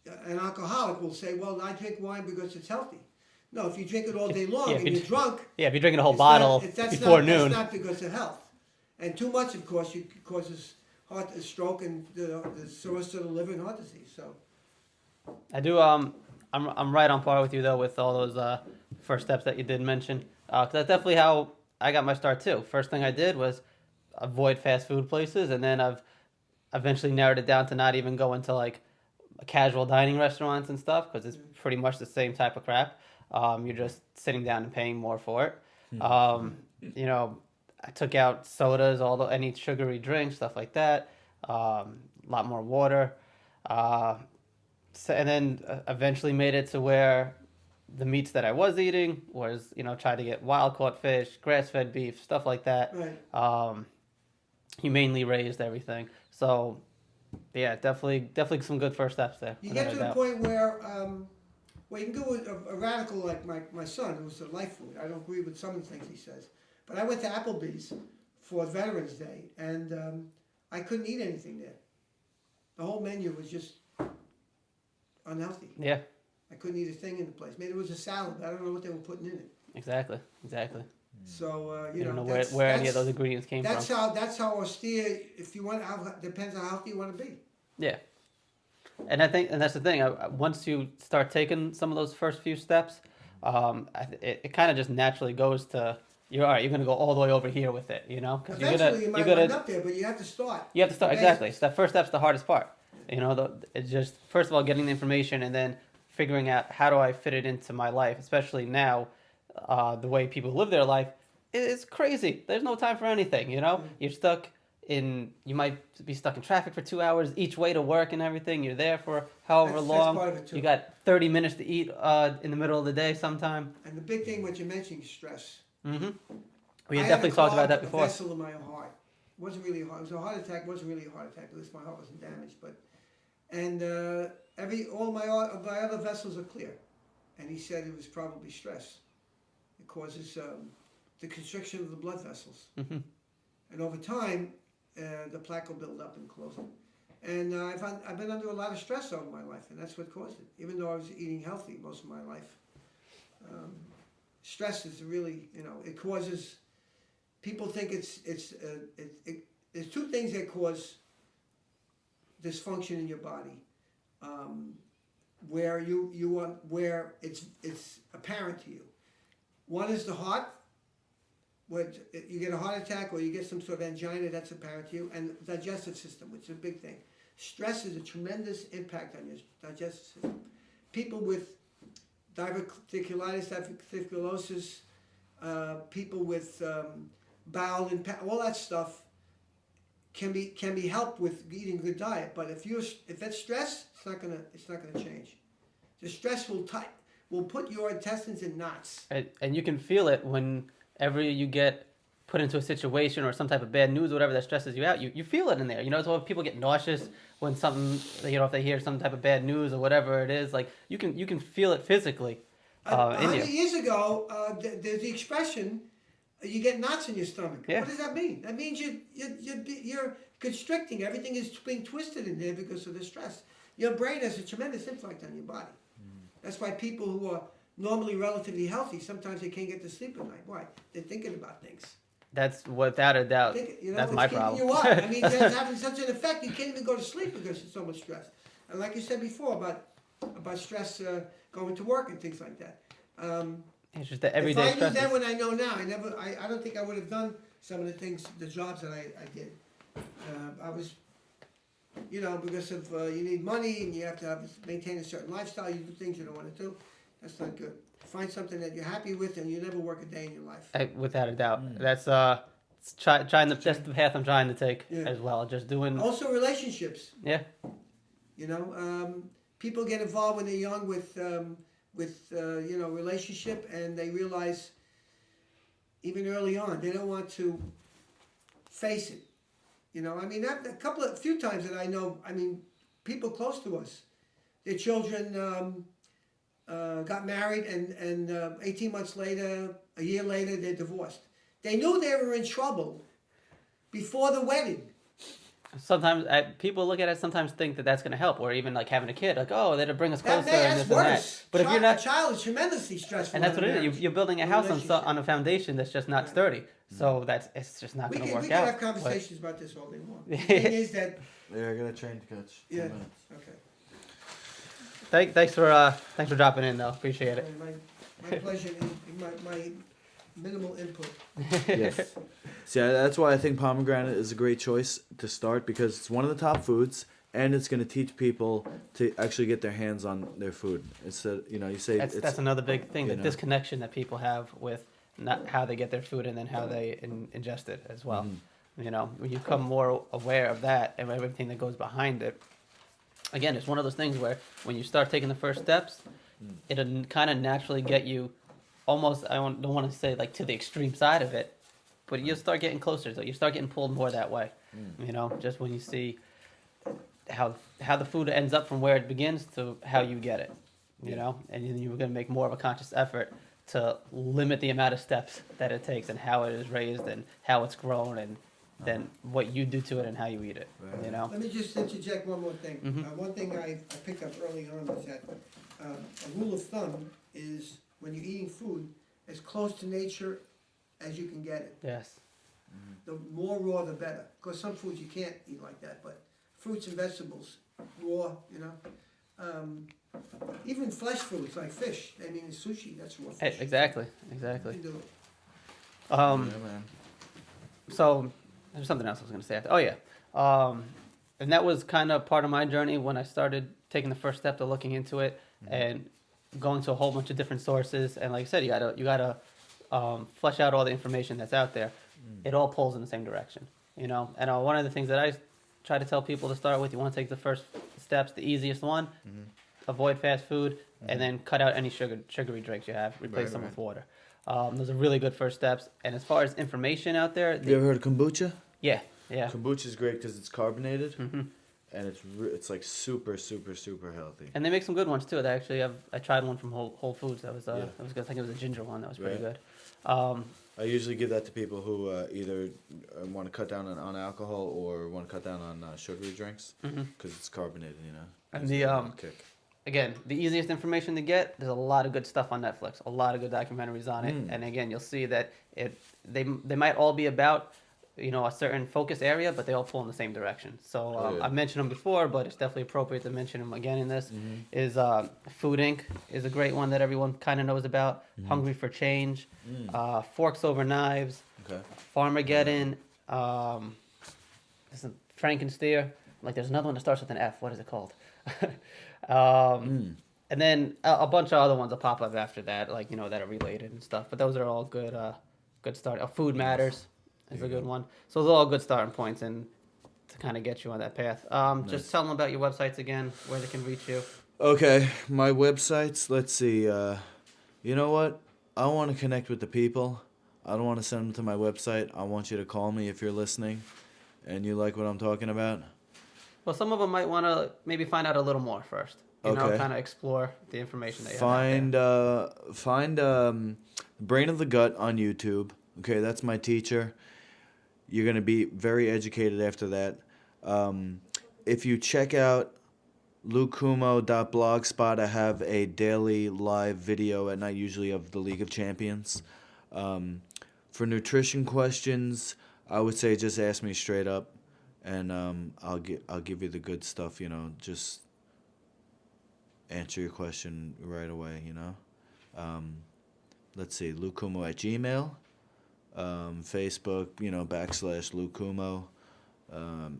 an alcoholic will say, "Well, I drink wine because it's healthy." No, if you drink it all day long and you're drunk, if you're drinking a whole it's bottle not, before noon. That's not because of health. And too much, of course, causes stroke and the cirrhosis of the liver and heart disease. So I do. I'm right on par with you though with all those first steps that you did mention. 'Cause that's definitely how I got my start too. First thing I did was avoid fast food places, and then I've eventually narrowed it down to not even going to like casual dining restaurants and stuff because it's pretty much the same type of crap. You're just sitting down and paying more for it. You know, I took out sodas, any sugary drinks, stuff like that. A lot more water. And then eventually made it to where the meats that I was eating was, you know, tried to get wild caught fish, grass fed beef, stuff like that. Right. Humanely raised everything. So, yeah, definitely some good first steps there. You get to the point where you can go with a radical like my son, who's a life food. I don't agree with some of the things he says. But I went to Applebee's for Veterans Day, and I couldn't eat anything there. The whole menu was just unhealthy. Yeah. I couldn't eat a thing in the place. Maybe it was a salad. I don't know what they were putting in it. Exactly. So you don't know where any of those ingredients came from. That's how austere. If you want, depends on how healthy you want to be. Yeah, and that's the thing. Once you start taking some of those first few steps, it kind of just naturally goes to you're all right. You're gonna go all the way over here with it, you know. Because eventually you might end up there, but you have to start. You have to start exactly. So that first step's the hardest part. You know, it's just first of all getting the information and then figuring out how do I fit it into my life, especially now. The way people live their life is crazy. There's no time for anything, you know? You might be stuck in traffic for 2 hours each way to work and everything. You're there for however long. That's part of it too. You got 30 minutes to eat in the middle of the day sometime. And the big thing, what you're mentioning, is stress. Mm-hmm. We had definitely talked about that before. I had a vessel in my heart. It wasn't really a heart. It was a heart attack. It wasn't really a heart attack. At least my heart wasn't damaged. All my other vessels are clear. And he said it was probably stress. It causes the constriction of the blood vessels. Mm-hmm. And over time, the plaque will build up and close it. And I've been under a lot of stress over my life, and that's what caused it. Even though I was eating healthy most of my life. Stress is really, it causes, people think there's two things that cause dysfunction in your body. Where where it's apparent to you. One is the heart, where you get a heart attack or you get some sort of angina, that's apparent to you, and the digestive system, which is a big thing. Stress is a tremendous impact on your digestive system. People with diverticulitis, diverticulosis, people with bowel impact, all that stuff can be helped with eating a good diet. But if that's stress, it's not gonna change. The stress will put your intestines in knots. And you can feel it whenever you get put into a situation or some type of bad news or whatever that stresses you out. You feel it in there. So when people get nauseous when something, if they hear some type of bad news or whatever it is, like you can feel it physically. 100 years ago, there's the expression, you get knots in your stomach. Yeah. What does that mean? That means you're constricting. Everything is being twisted in there because of the stress. Your brain has a tremendous impact on your body. That's why people who are normally relatively healthy, sometimes they can't get to sleep at night. Why? They're thinking about things. That's without a doubt. That's my problem. You up. I mean, it's having such an effect, you can't even go to sleep because there's so much stress. And like you said before about stress going to work and things like that. It's just the everyday stress. If I knew then what I know now, I don't think I would have done some of the things, the jobs that I did. I was, because of you need money and you have to maintain a certain lifestyle. You do things you don't want to do. That's not good. Find something that you're happy with, and you never work a day in your life. Without a doubt, that's that's the path I'm trying to take as well. Just doing. Also, relationships. Yeah. People get involved when they're young with relationship, and they realize even early on they don't want to face it. A few times that I know. I mean, people close to us, their children got married, and 18 months later, a year later, they're divorced. They knew they were in trouble before the wedding. Sometimes people look at it. Sometimes think that that's going to help, or even like having a kid. Like, oh, that'll bring us closer. That's and this worse. And that. But if you're not, a child is tremendously stressful. And that's what it is. You're building a house on a foundation that's just not sturdy. So it's just not going to work out. We can have conversations about this all day long. The thing is that. Yeah, I got a train to catch. Yeah. 10 minutes. Okay. Thanks for dropping in, though. Appreciate it. My pleasure. My minimal input. Yes. See, that's why I think pomegranate is a great choice to start because it's one of the top foods, and it's going to teach people to actually get their hands on their food. Instead, you say that's another big thing, the know. disconnection that people have with not how they get their food and then how they ingest it as well. When you become more aware of that and everything that goes behind it, again, it's one of those things where when you start taking the first steps, it'll kind of naturally get you almost, I don't want to say like to the extreme side of it, but you'll start getting closer to it. You start getting pulled more that way. Just when you see how the food ends up from where it begins to how you get it, and then you're going to make more of a conscious effort to limit the amount of steps that it takes and how it is raised and how it's grown and then what you do to it and how you eat it, Let me just interject one more thing. One thing I picked up early on was that a rule of thumb is when you're eating food, as close to nature as you can get it. Yes. The more raw, the better. Because some foods you can't eat like that, but fruits and vegetables, raw, even flesh foods like fish. I mean, sushi, that's raw fish. Exactly. You can do it. man. So there's something else I was going to say. Oh yeah, and that was kind of part of my journey when I started taking the first step to looking into it and going to a whole bunch of different sources. And like I said, you gotta flesh out all the information that's out there. It all pulls in the same direction, And one of the things that I try to tell people to start with, you want to take the first steps, the easiest one, avoid fast food, and then cut out any sugary drinks you have, replace them with water. Those are really good first steps. And as far as information out there, You ever heard of kombucha? Yeah. Kombucha is great because it's carbonated, and it's like super, super, super healthy. And they make some good ones too. I tried one from Whole Foods. That was good. I think it was a ginger one. That was pretty good. I usually give that to people who either want to cut down on alcohol or want to cut down on sugary drinks because it's carbonated, And again, the easiest information to get. There's a lot of good stuff on Netflix. A lot of good documentaries on it. And again, you'll see that they might all be about a certain focus area, but they all pull in the same direction. So I've mentioned them before, but it's definitely appropriate to mention them again in this. Is Food Inc. is a great one that everyone kind of knows about. Hungry for Change, Forks Over Knives, Farmageddon, Frankensteer. Like there's another one that starts with an F. What is it called? And then a bunch of other ones will pop up after that, like that are related and stuff. But those are all good. Good start. Food Matters is a good one. So those are all good starting points and to kind of get you on that path. Just tell them about your websites again, where they can reach you. Okay, my websites. Let's see. You know what? I want to connect with the people. I don't want to send them to my website. I want you to call me if you're listening, and you like what I'm talking about. Well, some of them might want to maybe find out a little more first. Kind of explore the information that you have. Find Brain of the Gut on YouTube. Okay, that's my teacher. You're going to be very educated after that. If you check out LukeCummo.blogspot, I have a daily live video at night, usually of the League of Champions. For nutrition questions, I would say just ask me straight up, and I'll give you the good stuff. Just answer your question right away. Let's see, Luke Cummo at Gmail. Facebook, / Luke Cummo.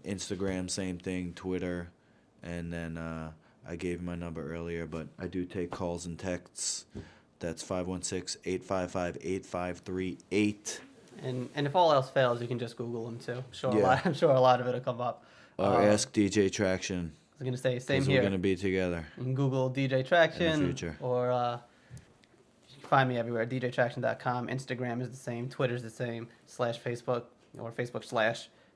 Instagram, same thing. Twitter, and then I gave you my number earlier, but I do take calls and texts. That's 516-855-8538. And if all else fails, you can just Google them too. I'm sure a lot of it'll come up. Or ask DJ Tracktion. I was gonna say same here. We're gonna be together. You can Google DJ Tracktion in the future. Or you can find me everywhere. DJTracktion.com. Instagram is the same. Twitter's the same. /Facebook or Facebook /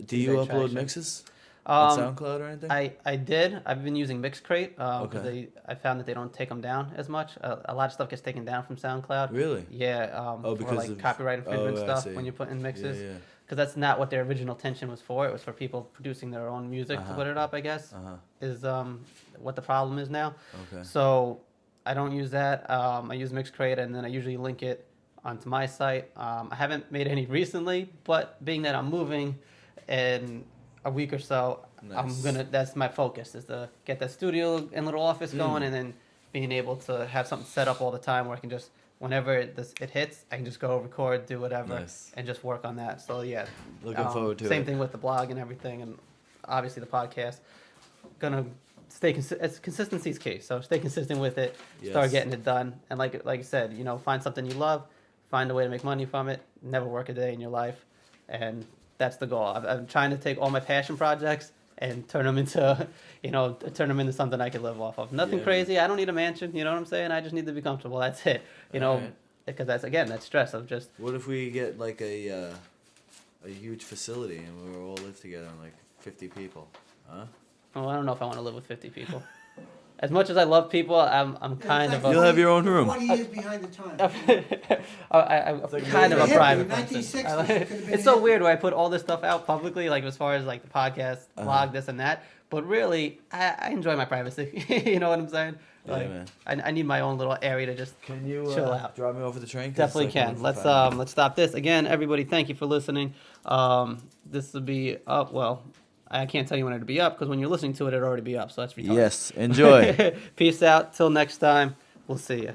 Do you DJ upload Tracktion. Mixes on SoundCloud or anything? I did. I've been using Mixcrate because I found that they don't take them down as much. A lot of stuff gets taken down from SoundCloud. Really? Yeah. Because of copyright infringement stuff when you put in mixes. Yeah. Because that's not what their original intention was for. It was for people producing their own music to put it up, I guess, is what the problem is now. Okay. So I don't use that. I use Mixcrate, and then I usually link it onto my site. I haven't made any recently, but being that I'm moving in a week or so, nice. That's my focus, is to get that studio and little office going, and then being able to have something set up all the time where I can just whenever it hits, I can just go record, do whatever, Nice. and just work on that. So yeah, Looking forward to it. Same thing with the blog and everything, and obviously the podcast. Gonna stay consistency is key. So stay consistent with it. Start Yes. getting it done, and like you said, find something you love, find a way to make money from it. Never work a day in your life, and that's the goal. I'm trying to take all my passion projects and turn them into, something I can live off of. Nothing Yeah. crazy. I don't need a mansion. You know what I'm saying? I just need to be comfortable. That's it. Alright. Because that's stress of just. What if we get like a huge facility and we all live together, like 50 people, huh? Oh, I don't know if I want to live with 50 people. As much as I love people, I'm kind of a. You'll have your own room. 20 years behind the time. I'm like kind of a movie. private 1960s, person. it could've been It's so him. weird when I put all this stuff out publicly, like as far as like the podcast, blog, this and that. But really, I enjoy my privacy. You know what I'm saying? Yeah, Like, man. I need my own little area to just Can you chill out. drop me off at the train? 'Cause Definitely it's like can. going for Let's stop this again. Everybody, thank you for listening. This will be up. Well, I can't tell you when it'll be up because when you're listening to it, it'll already be up. So that's retarded. Yes, enjoy. Peace out. Till next time. We'll see you.